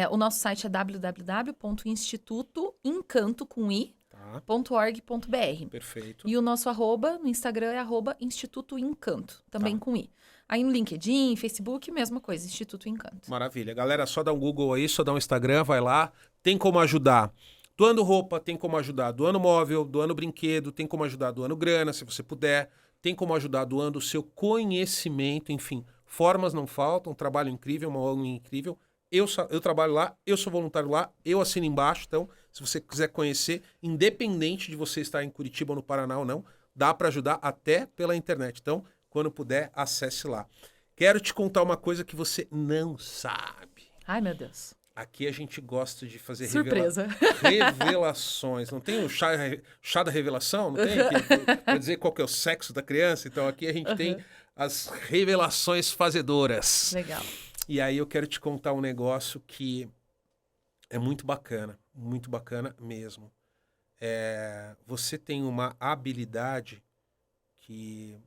[SPEAKER 2] O nosso site é www.institutoencanto.org.br.
[SPEAKER 1] Perfeito.
[SPEAKER 2] E o nosso arroba no Instagram é @Instituto Encanto, também com i. Aí no LinkedIn, Facebook, mesma coisa, Instituto Encanto.
[SPEAKER 1] Maravilha. Galera, só dá um Google aí, só dá um Instagram, vai lá. Tem como ajudar Doando roupa, tem como ajudar. Doando móvel, doando brinquedo, tem como ajudar. Doando grana, se você puder. Tem como ajudar doando o seu conhecimento, enfim. Formas não faltam, trabalho incrível, uma ONG incrível. Eu trabalho lá, eu sou voluntário lá, eu assino embaixo. Então, se você quiser conhecer, independente de você estar em Curitiba ou no Paraná ou não, dá para ajudar até pela internet. Então, quando puder, acesse lá. Quero te contar uma coisa que você não sabe.
[SPEAKER 2] Ai, meu Deus.
[SPEAKER 1] Aqui a gente gosta de fazer
[SPEAKER 2] Surpresa.
[SPEAKER 1] revelações. Não tem o chá da revelação? Não tem? Para dizer qual que é o sexo da criança? Então, aqui a gente tem as revelações fazedoras.
[SPEAKER 2] Legal.
[SPEAKER 1] E aí eu quero te contar um negócio que é muito bacana mesmo. Você tem uma habilidade que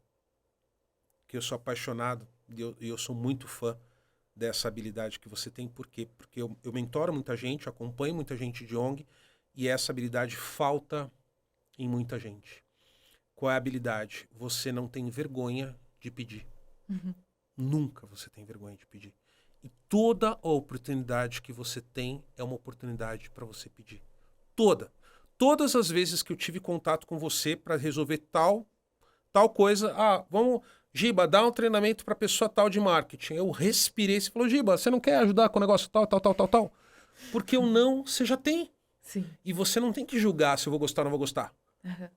[SPEAKER 1] eu sou apaixonado e eu sou muito fã dessa habilidade que você tem. Por quê? Porque eu mentoro muita gente, acompanho muita gente de ONG e essa habilidade falta em muita gente. Qual é a habilidade? Você não tem vergonha de pedir. Nunca você tem vergonha de pedir. E toda a oportunidade que você tem é uma oportunidade para você pedir. Todas as vezes que eu tive contato com você para resolver tal coisa, vamos, Giba, dá um treinamento para pessoa tal de marketing. Eu respirei, você falou, Giba, você não quer ajudar com o negócio tal? Porque você já tem.
[SPEAKER 2] Sim.
[SPEAKER 1] E você não tem que julgar se eu vou gostar ou não vou gostar.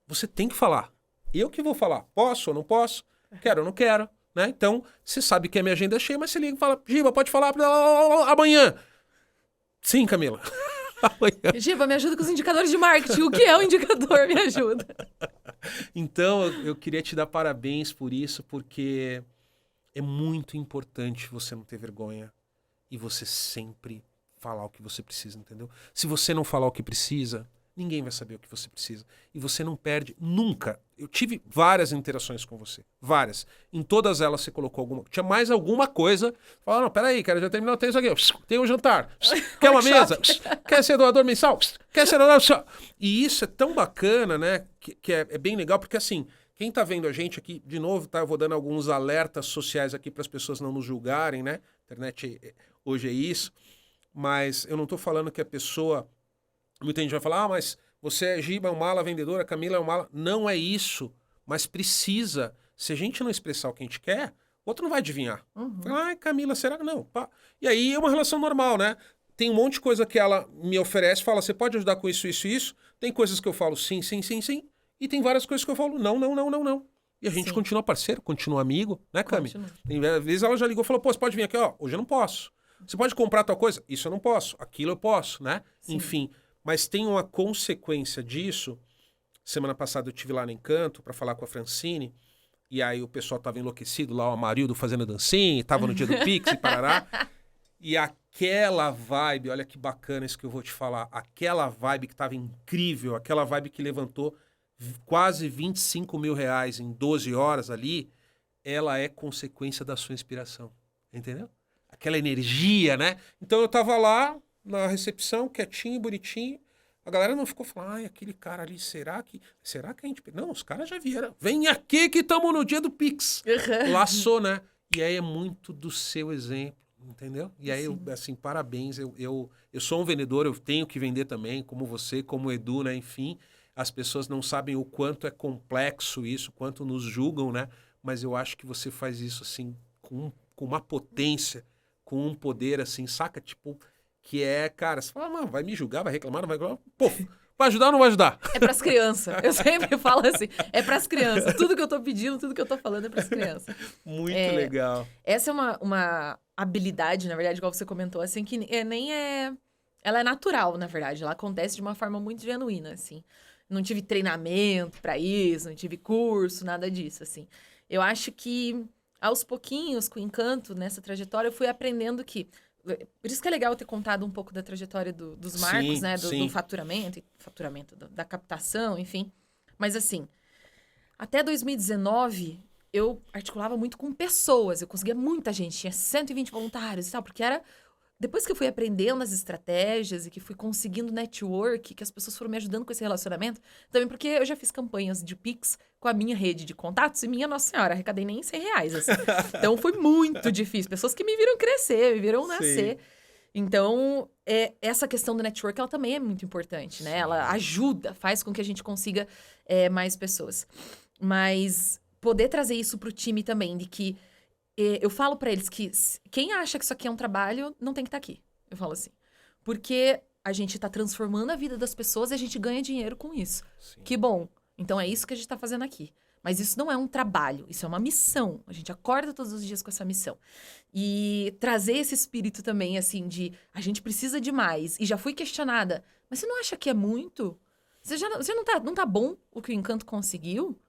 [SPEAKER 1] Você tem que falar. Eu que vou falar. Posso ou não posso? Quero ou não quero? Né? Então, você sabe que a minha agenda é cheia, mas você liga e fala, Giba, pode falar amanhã. Sim, Camila. Amanhã.
[SPEAKER 2] Giba, me ajuda com os indicadores de marketing. O que é um indicador? Me ajuda.
[SPEAKER 1] Então, eu queria te dar parabéns por isso, porque é muito importante você não ter vergonha e você sempre falar o que você precisa, entendeu? Se você não falar o que precisa, ninguém vai saber o que você precisa. E você não perde nunca. Eu tive várias interações com você. Várias. Em todas elas você colocou alguma... Tinha mais alguma coisa. Falou, não, peraí, cara, já terminou. Tem isso aqui. Tem um jantar. Quer uma mesa? Quer ser doador mensal? Quer ser doador mensal? E isso é tão bacana, né? Que é bem legal, porque assim, quem tá vendo a gente aqui, de novo, tá? Eu vou dando alguns alertas sociais aqui para as pessoas não nos julgarem, né? A internet hoje é isso. Mas eu não tô falando que a pessoa... Muita gente vai falar, mas você é Giba, é um mala vendedora, Camila é um mala. Não é isso, mas precisa. Se a gente não expressar o que a gente quer, o outro não vai adivinhar. Fala, Camila, será que não? Pá. E aí é uma relação normal, né? Tem um monte de coisa que ela me oferece, fala, você pode ajudar com isso, isso e isso. Tem coisas que eu falo sim. E tem várias coisas que eu falo não. E a gente continua parceiro, continua amigo, né, Cami? Tem vezes ela já ligou e falou, pô, você pode vir aqui, ó, hoje eu não posso. Você pode comprar tua coisa? Isso eu não posso. Aquilo eu posso, né? Sim. Enfim... Mas tem uma consequência disso. Semana passada eu estive lá no Encanto para falar com a Francine. E aí o pessoal estava enlouquecido lá, o Amarildo fazendo dancinha, estava no dia do Pix e parará. E aquela vibe, olha que bacana isso que eu vou te falar. Aquela vibe que estava incrível, aquela vibe que levantou quase 25 mil reais em 12 horas ali, ela é consequência da sua inspiração. Entendeu? Aquela energia, né? Então eu estava lá na recepção, quietinho, bonitinho. A galera não ficou falando, aquele cara ali, será que a gente... Não, os caras já vieram. Vem aqui que estamos no dia do Pix. Laçou, né? E aí é muito do seu exemplo, entendeu? E aí, assim, parabéns. Eu sou um vendedor, eu tenho que vender também, como você, como o Edu, né? Enfim, as pessoas não sabem o quanto é complexo isso, quanto nos julgam, né? Mas eu acho que você faz isso, assim, com uma potência, com um poder, assim, saca? Tipo... Que é, cara, você fala, vai me julgar, vai reclamar, não vai reclamar. Pô, vai ajudar ou não vai ajudar?
[SPEAKER 2] É pras crianças. Eu sempre falo assim, é pras crianças. Tudo que eu tô pedindo, tudo que eu tô falando é pras crianças.
[SPEAKER 1] Muito legal.
[SPEAKER 2] Essa é uma habilidade, na verdade, igual você comentou, assim, que nem é... Ela é natural, na verdade. Ela acontece de uma forma muito genuína, assim. Não tive treinamento pra isso, não tive curso, nada disso, assim. Eu acho que, aos pouquinhos, com o Encanto, nessa trajetória, eu fui aprendendo que... Por isso que é legal ter contado um pouco da trajetória dos marcos, né? Do faturamento, da captação, enfim. Mas assim, até 2019, eu articulava muito com pessoas. Eu conseguia muita gente, tinha 120 voluntários e tal, porque era... Depois que eu fui aprendendo as estratégias e que fui conseguindo network, que as pessoas foram me ajudando com esse relacionamento, também porque eu já fiz campanhas de Pix com a minha rede de contatos e minha Nossa Senhora, arrecadei nem R$100, assim. Então foi muito difícil. Pessoas que me viram crescer, me viram nascer. Então, essa questão do network, ela também é muito importante, né?
[SPEAKER 1] Sim.
[SPEAKER 2] Ela ajuda, faz com que a gente consiga mais pessoas. Mas poder trazer isso pro time também, de que eu falo pra eles que quem acha que isso aqui é um trabalho, não tem que estar aqui. Eu falo assim. Porque a gente tá transformando a vida das pessoas e a gente ganha dinheiro com isso.
[SPEAKER 1] Sim.
[SPEAKER 2] Que bom. Então, é isso que a gente tá fazendo aqui. Mas isso não é um trabalho, isso é uma missão. A gente acorda todos os dias com essa missão. E trazer esse espírito também, assim, de a gente precisa de mais. E já fui questionada. Mas você não acha que é muito? Você não tá bom o que o Encanto conseguiu?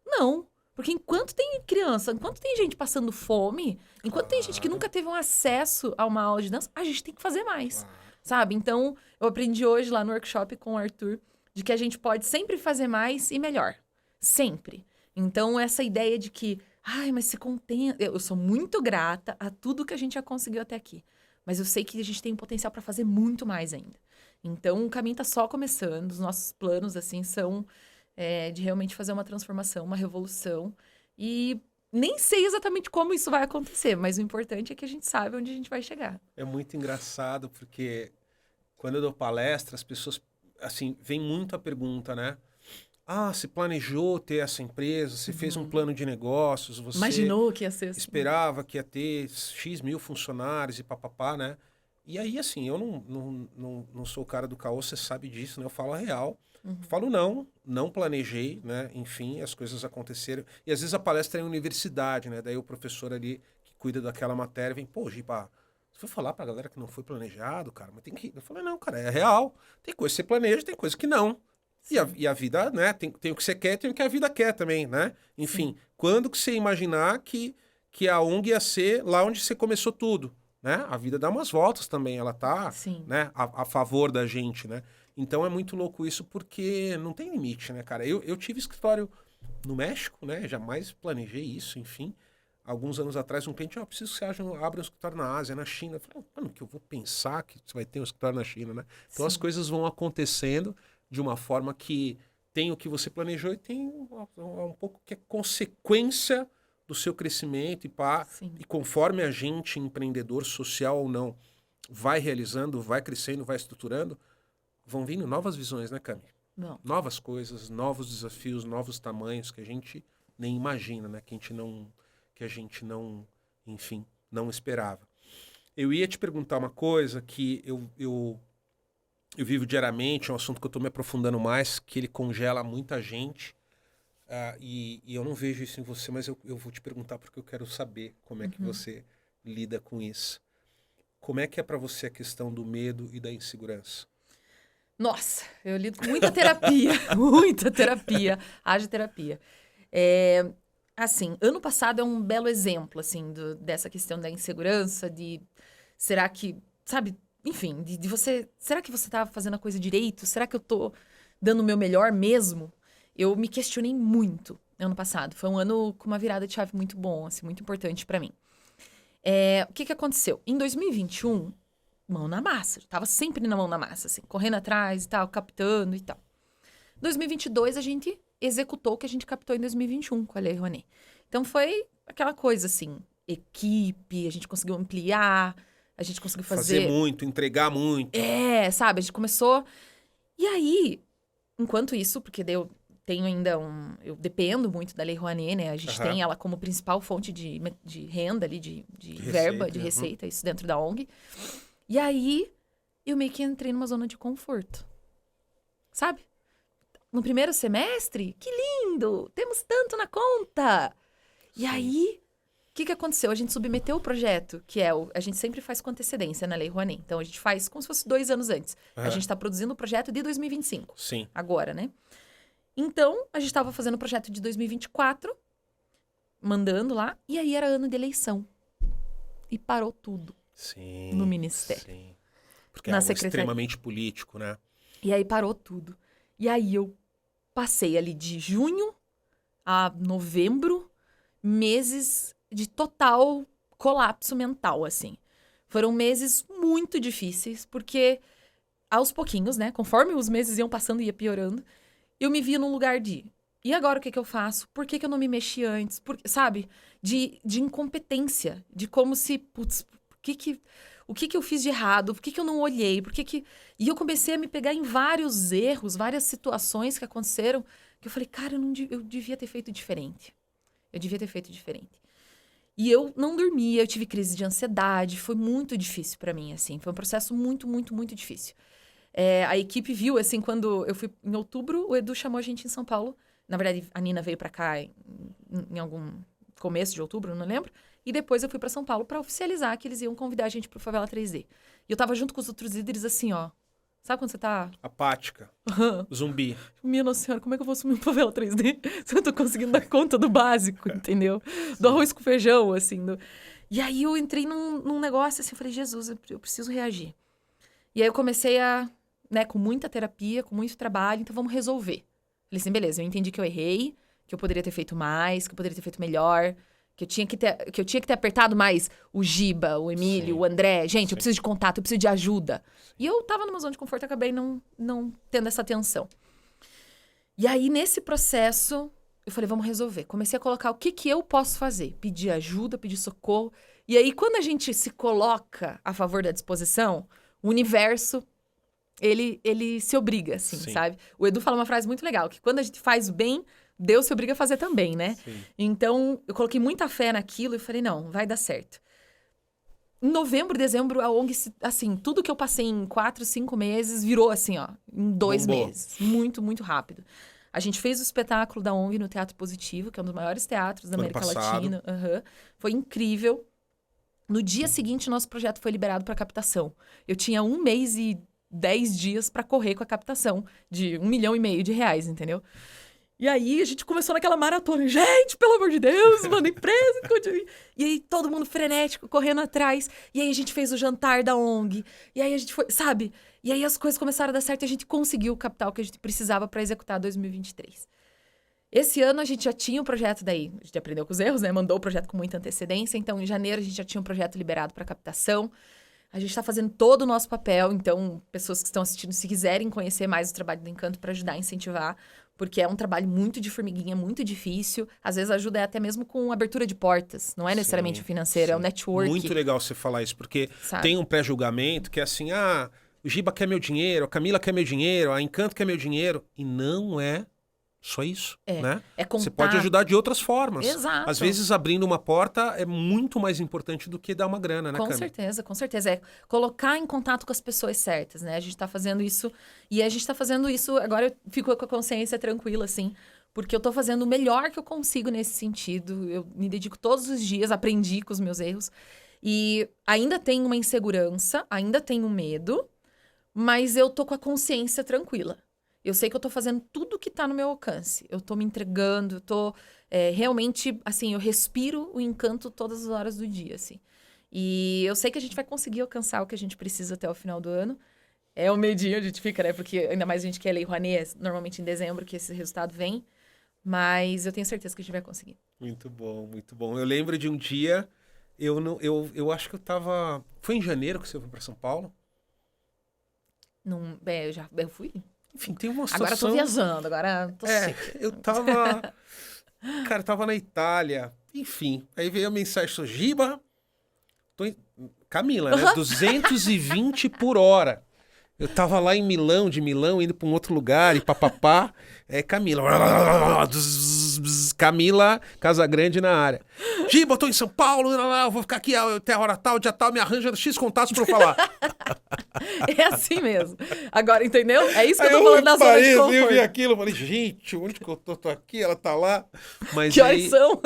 [SPEAKER 2] Não. Porque enquanto tem criança, enquanto tem gente passando fome, enquanto tem gente que nunca teve um acesso a uma aula de dança, a gente tem que fazer mais.
[SPEAKER 1] Claro.
[SPEAKER 2] Sabe? Então, eu aprendi hoje lá no workshop com o Arthur de que a gente pode sempre fazer mais e melhor. Sempre. Então, essa ideia de que, ai, mas se contenta. Eu sou muito grata a tudo que a gente já conseguiu até aqui. Mas eu sei que a gente tem um potencial para fazer muito mais ainda. Então, o caminho tá só começando. Os nossos planos, assim, são de realmente fazer uma transformação, uma revolução. E nem sei exatamente como isso vai acontecer, mas o importante é que a gente sabe onde a gente vai chegar.
[SPEAKER 1] É muito engraçado, porque quando eu dou palestra, as pessoas, assim, vem muito a pergunta, né? Ah, você planejou ter essa empresa, você fez um plano de negócios, você
[SPEAKER 2] Imaginou que ia ser assim.
[SPEAKER 1] esperava que ia ter X mil funcionários e papapá, né? E aí, assim, eu não sou o cara do caô, você sabe disso, né? Eu falo a real. Falo não planejei, né? Enfim, as coisas aconteceram. E às vezes a palestra é em universidade, né? Daí o professor ali que cuida daquela matéria vem, pô, Giba, você foi falar pra galera que não foi planejado, cara, mas tem que... Eu falei, não, cara, é real. Tem coisa que você planeja, tem coisa que não. E a vida, né? Tem o que você quer, tem o que a vida quer também, né? Enfim, quando que você imaginar que a ONG ia ser lá onde você começou tudo, né? A vida dá umas voltas também, ela tá,
[SPEAKER 2] Sim.
[SPEAKER 1] né, a favor da gente, né? Então é muito louco isso porque não tem limite, né, cara? Eu tive escritório no México, né? Jamais planejei isso, enfim. Alguns anos atrás, um cliente, preciso que você abra um escritório na Ásia, na China. Eu falei, mano, que eu vou pensar que você vai ter um escritório na China, né? Então as coisas vão acontecendo de uma forma que tem o que você planejou e tem um pouco que é consequência do seu crescimento e conforme a gente, empreendedor social ou não, vai realizando, vai crescendo, vai estruturando, vão vindo novas visões, né, Cami?
[SPEAKER 2] Não.
[SPEAKER 1] Novas coisas, novos desafios, novos tamanhos que a gente nem imagina, né? Que a gente não, enfim, não esperava. Eu ia te perguntar uma coisa que eu vivo diariamente, é um assunto que eu estou me aprofundando mais, que ele congela muita gente, e eu não vejo isso em você, mas eu vou te perguntar porque eu quero saber como é que você lida com isso. Como é que é para você a questão do medo e da insegurança?
[SPEAKER 2] Nossa, eu lido com muita terapia, muita terapia, haja terapia. Assim, ano passado é um belo exemplo, assim, dessa questão da insegurança, será que, sabe, enfim, de você, será que você tá fazendo a coisa direito? Será que eu tô dando o meu melhor mesmo? Eu me questionei muito ano passado, foi um ano com uma virada de chave muito bom, assim, muito importante pra mim. O que aconteceu? Em 2021, mão na massa. Eu tava sempre na mão na massa, assim, correndo atrás e tal, captando e tal. 2022, a gente executou o que a gente captou em 2021 com a Lei Rouanet. Então, foi aquela coisa, assim, equipe, a gente conseguiu ampliar, a gente conseguiu fazer
[SPEAKER 1] muito, entregar muito.
[SPEAKER 2] Sabe? A gente começou... E aí, enquanto isso, porque eu tenho ainda eu dependo muito da Lei Rouanet, né? A gente tem ela como principal fonte de renda ali, de verba, de receita, isso dentro da ONG. E aí, eu meio que entrei numa zona de conforto. Sabe? No primeiro semestre, que lindo! Temos tanto na conta! E aí, o que aconteceu? A gente submeteu o projeto, que a gente sempre faz com antecedência na Lei Rouanet. Então, a gente faz como se fosse 2 anos antes. A gente está produzindo o projeto de 2025.
[SPEAKER 1] Sim.
[SPEAKER 2] Agora, né? Então, a gente estava fazendo o projeto de 2024, mandando lá, e aí era ano de eleição. E parou tudo.
[SPEAKER 1] Sim,
[SPEAKER 2] no ministério.
[SPEAKER 1] Sim. Porque é algo extremamente político, né?
[SPEAKER 2] E aí parou tudo. E aí eu passei ali de junho a novembro, meses de total colapso mental, assim. Foram meses muito difíceis, porque aos pouquinhos, né, conforme os meses iam passando e ia piorando, eu me via num lugar e agora o que eu faço? Por que eu não me mexi antes? Sabe? De incompetência, de como se, putz, o que eu fiz de errado, por que eu não olhei, E eu comecei a me pegar em vários erros, várias situações que aconteceram, que eu falei, cara, eu devia ter feito diferente. Eu devia ter feito diferente. E eu não dormia, eu tive crise de ansiedade, foi muito difícil pra mim, assim. Foi um processo muito, muito, muito difícil. A equipe viu, assim, quando eu fui em outubro, o Edu chamou a gente em São Paulo. Na verdade, a Nina veio pra cá em algum começo de outubro, não lembro. E depois eu fui pra São Paulo pra oficializar que eles iam convidar a gente pro Favela 3D. E eu tava junto com os outros líderes, assim, ó. Sabe quando você tá...
[SPEAKER 1] Apática. Zumbi.
[SPEAKER 2] Minha Nossa Senhora, como é que eu vou assumir um Favela 3D se eu tô conseguindo dar conta do básico, entendeu? Do arroz com feijão, assim. E aí eu entrei num negócio, assim, eu falei, Jesus, eu preciso reagir. E aí eu comecei com muita terapia, com muito trabalho, então vamos resolver. Falei assim, beleza, eu entendi que eu errei, que eu poderia ter feito mais, que eu poderia ter feito melhor, que eu tinha que ter apertado mais o Giba, o Emílio, o André. Gente, eu preciso de contato, eu preciso de ajuda. E eu tava numa zona de conforto e acabei não tendo essa atenção. E aí, nesse processo, eu falei, vamos resolver. Comecei a colocar o que eu posso fazer. Pedir ajuda, pedir socorro. E aí, quando a gente se coloca a favor da disposição, o universo, ele se obriga, assim, sabe? O Edu fala uma frase muito legal, que quando a gente faz o bem, Deus se obriga a fazer também, né?
[SPEAKER 1] Sim.
[SPEAKER 2] Então, eu coloquei muita fé naquilo e falei, não, vai dar certo. Em novembro, dezembro, a ONG, assim, tudo que eu passei em 4, 5 meses virou assim, ó, em 2 meses. Muito, muito rápido. A gente fez o espetáculo da ONG no Teatro Positivo, que é um dos maiores teatros da América Latina. Foi incrível. No dia seguinte, nosso projeto foi liberado para captação. Eu tinha 1 mês e 10 dias para correr com a captação de R$1,5 milhão de reais, entendeu? E aí, a gente começou naquela maratona. Gente, pelo amor de Deus, manda empresa. E aí, todo mundo frenético, correndo atrás. E aí, a gente fez o jantar da ONG. E aí, a gente foi, sabe? E aí, as coisas começaram a dar certo e a gente conseguiu captar o que a gente precisava para executar 2023. Esse ano, a gente já tinha o projeto daí. A gente aprendeu com os erros, né? Mandou o projeto com muita antecedência. Então, em janeiro, a gente já tinha um projeto liberado para captação. A gente está fazendo todo o nosso papel. Então, pessoas que estão assistindo, se quiserem conhecer mais o trabalho do Encanto para ajudar a incentivar, porque é um trabalho muito de formiguinha, muito difícil. Às vezes ajuda até mesmo com abertura de portas. Não é necessariamente o financeiro, é o network.
[SPEAKER 1] Muito legal você falar isso, porque tem um pré-julgamento que é assim, o Giba quer meu dinheiro, a Camila quer meu dinheiro, a Encanto quer meu dinheiro. E não é só isso, né?
[SPEAKER 2] É contar...
[SPEAKER 1] Você pode ajudar de outras formas.
[SPEAKER 2] Exato.
[SPEAKER 1] Às vezes, abrindo uma porta é muito mais importante do que dar uma grana, né,
[SPEAKER 2] Com certeza, com certeza. É colocar em contato com as pessoas certas, né? A gente tá fazendo isso... E a gente tá fazendo isso... Agora eu fico com a consciência tranquila, assim. Porque eu tô fazendo o melhor que eu consigo nesse sentido. Eu me dedico todos os dias, aprendi com os meus erros. E ainda tem uma insegurança, ainda tenho medo. Mas eu tô com a consciência tranquila. Eu sei que eu tô fazendo tudo que tá no meu alcance. Eu tô me entregando, eu tô realmente, assim, eu respiro o encanto todas as horas do dia, assim. E eu sei que a gente vai conseguir alcançar o que a gente precisa até o final do ano. É o medinho, a gente fica, né? Porque ainda mais a gente quer Lei Rouanet, normalmente em dezembro que esse resultado vem. Mas eu tenho certeza que a gente vai conseguir.
[SPEAKER 1] Muito bom, muito bom. Eu lembro de um dia, eu acho que eu tava... Foi em janeiro que você foi para São Paulo?
[SPEAKER 2] Não, eu fui...
[SPEAKER 1] Enfim, tem uma situação...
[SPEAKER 2] Agora eu tô viajando, agora tô seca.
[SPEAKER 1] Eu tava... Cara, eu tava na Itália. Enfim, aí veio a mensagem, Giba... Camila, né? 220 por hora. Eu tava lá em Milão, de Milão, indo pra um outro lugar, e papapá. Camila. Camila Casagrande na área. Giba, eu tô em São Paulo, eu vou ficar aqui até a hora tal, dia tal, me arranja X contatos pra eu falar.
[SPEAKER 2] É assim mesmo. Agora, entendeu? É isso que eu tô falando da zona de conforto.
[SPEAKER 1] Eu vi aquilo, falei, gente, onde que eu tô? Tô aqui, ela tá lá. Mas
[SPEAKER 2] que horas são?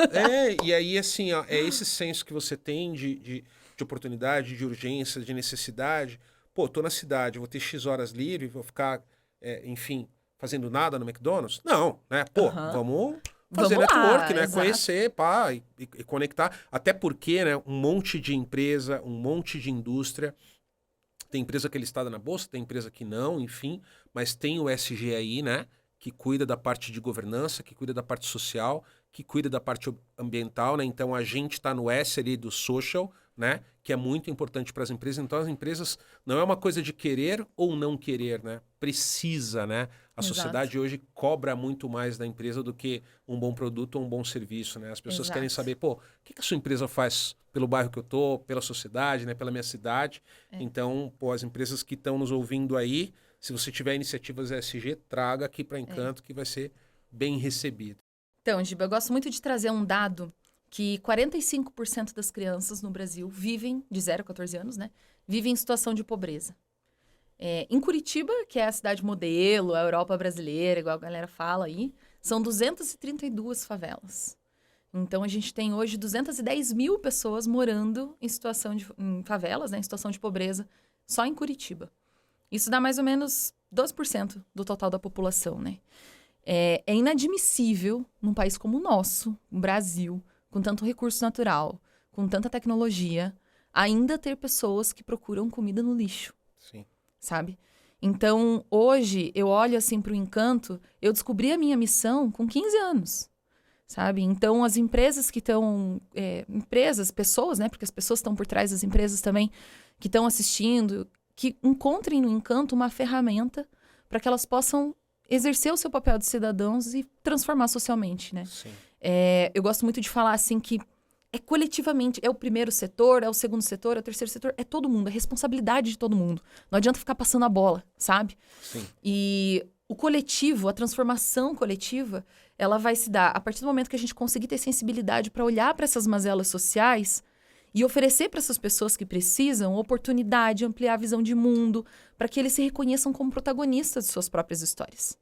[SPEAKER 1] E aí, assim, ó, é esse senso que você tem de oportunidade, de urgência, de necessidade. Pô, tô na cidade, vou ter X horas livre, vou ficar, enfim, fazendo nada no McDonald's? Não, né? Pô, vamos fazer network, né?
[SPEAKER 2] Exato.
[SPEAKER 1] Conhecer, pá, e conectar. Até porque, né, um monte de empresa, um monte de indústria. Tem empresa que é listada na bolsa, tem empresa que não, enfim. Mas tem o SG aí, né? Que cuida da parte de governança, que cuida da parte social, que cuida da parte ambiental, né? Então a gente tá no S ali do social, né? Que é muito importante para as empresas. Então, as empresas não é uma coisa de querer ou não querer, né? Precisa, né? A
[SPEAKER 2] Exato.
[SPEAKER 1] sociedade hoje cobra muito mais da empresa do que um bom produto ou um bom serviço, né? As pessoas querem
[SPEAKER 2] Exato.
[SPEAKER 1] saber, pô, o que a sua empresa faz pelo bairro que eu tô, pela sociedade, né? Pela minha cidade. Então, pô, as empresas que estão nos ouvindo aí, se você tiver iniciativas ESG, traga aqui para Encanto que vai ser bem recebido.
[SPEAKER 2] Então, Giba, eu gosto muito de trazer um dado que 45% das crianças no Brasil vivem, de 0 a 14 anos, né? Vivem em situação de pobreza. Em Curitiba, que é a cidade modelo, a Europa brasileira, igual a galera fala aí, são 232 favelas. Então, a gente tem hoje 210 mil pessoas morando em favelas, né? Em situação de pobreza, só em Curitiba. Isso dá mais ou menos 12% do total da população, né? É inadmissível num país como o nosso, o Brasil, com tanto recurso natural, com tanta tecnologia, ainda ter pessoas que procuram comida no lixo.
[SPEAKER 1] Sim.
[SPEAKER 2] Sabe? Então, hoje, eu olho assim para o Encanto, eu descobri a minha missão com 15 anos, sabe? Então, as empresas que estão... pessoas, né? Porque as pessoas estão por trás das empresas também, que estão assistindo, que encontrem no Encanto uma ferramenta para que elas possam exercer o seu papel de cidadãos e transformar socialmente, né?
[SPEAKER 1] Sim.
[SPEAKER 2] Eu gosto muito de falar assim que coletivamente, é o primeiro setor, é o segundo setor, é o terceiro setor, é todo mundo, é responsabilidade de todo mundo. Não adianta ficar passando a bola, sabe?
[SPEAKER 1] Sim.
[SPEAKER 2] E o coletivo, a transformação coletiva, ela vai se dar a partir do momento que a gente conseguir ter sensibilidade para olhar para essas mazelas sociais e oferecer para essas pessoas que precisam oportunidade, ampliar a visão de mundo, para que eles se reconheçam como protagonistas de suas próprias histórias.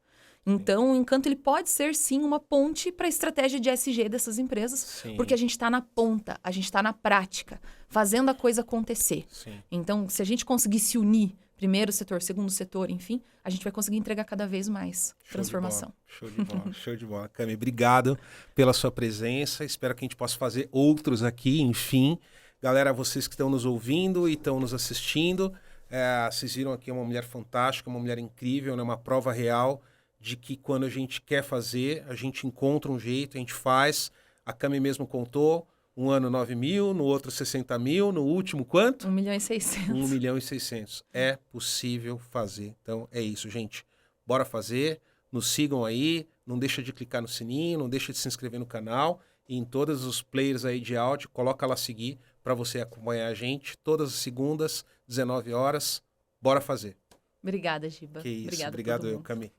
[SPEAKER 2] Então, o Encanto ele pode ser, sim, uma ponte para a estratégia de ESG dessas empresas,
[SPEAKER 1] Sim.
[SPEAKER 2] porque a gente está na ponta, a gente está na prática, fazendo a coisa acontecer.
[SPEAKER 1] Sim.
[SPEAKER 2] Então, se a gente conseguir se unir, primeiro setor, segundo setor, enfim, a gente vai conseguir entregar cada vez mais transformação.
[SPEAKER 1] Show de bola, show de bola. Cami, obrigado pela sua presença. Espero que a gente possa fazer outros aqui, enfim. Galera, vocês que estão nos ouvindo e estão nos assistindo, vocês viram aqui uma mulher fantástica, uma mulher incrível, né? Uma prova real de que quando a gente quer fazer, a gente encontra um jeito, a gente faz. A Cami mesmo contou, um ano 9 mil, no outro 60 mil, no último quanto?
[SPEAKER 2] 1.600.000.
[SPEAKER 1] 1.600.000. É possível fazer. Então é isso, gente. Bora fazer, nos sigam aí, não deixa de clicar no sininho, não deixa de se inscrever no canal e em todos os players aí de áudio, coloca lá seguir para você acompanhar a gente todas as segundas, 19 horas. Bora fazer.
[SPEAKER 2] Obrigada, Giba.
[SPEAKER 1] Que isso,
[SPEAKER 2] Obrigada
[SPEAKER 1] obrigado
[SPEAKER 2] a todo
[SPEAKER 1] eu,
[SPEAKER 2] mundo.
[SPEAKER 1] Cami.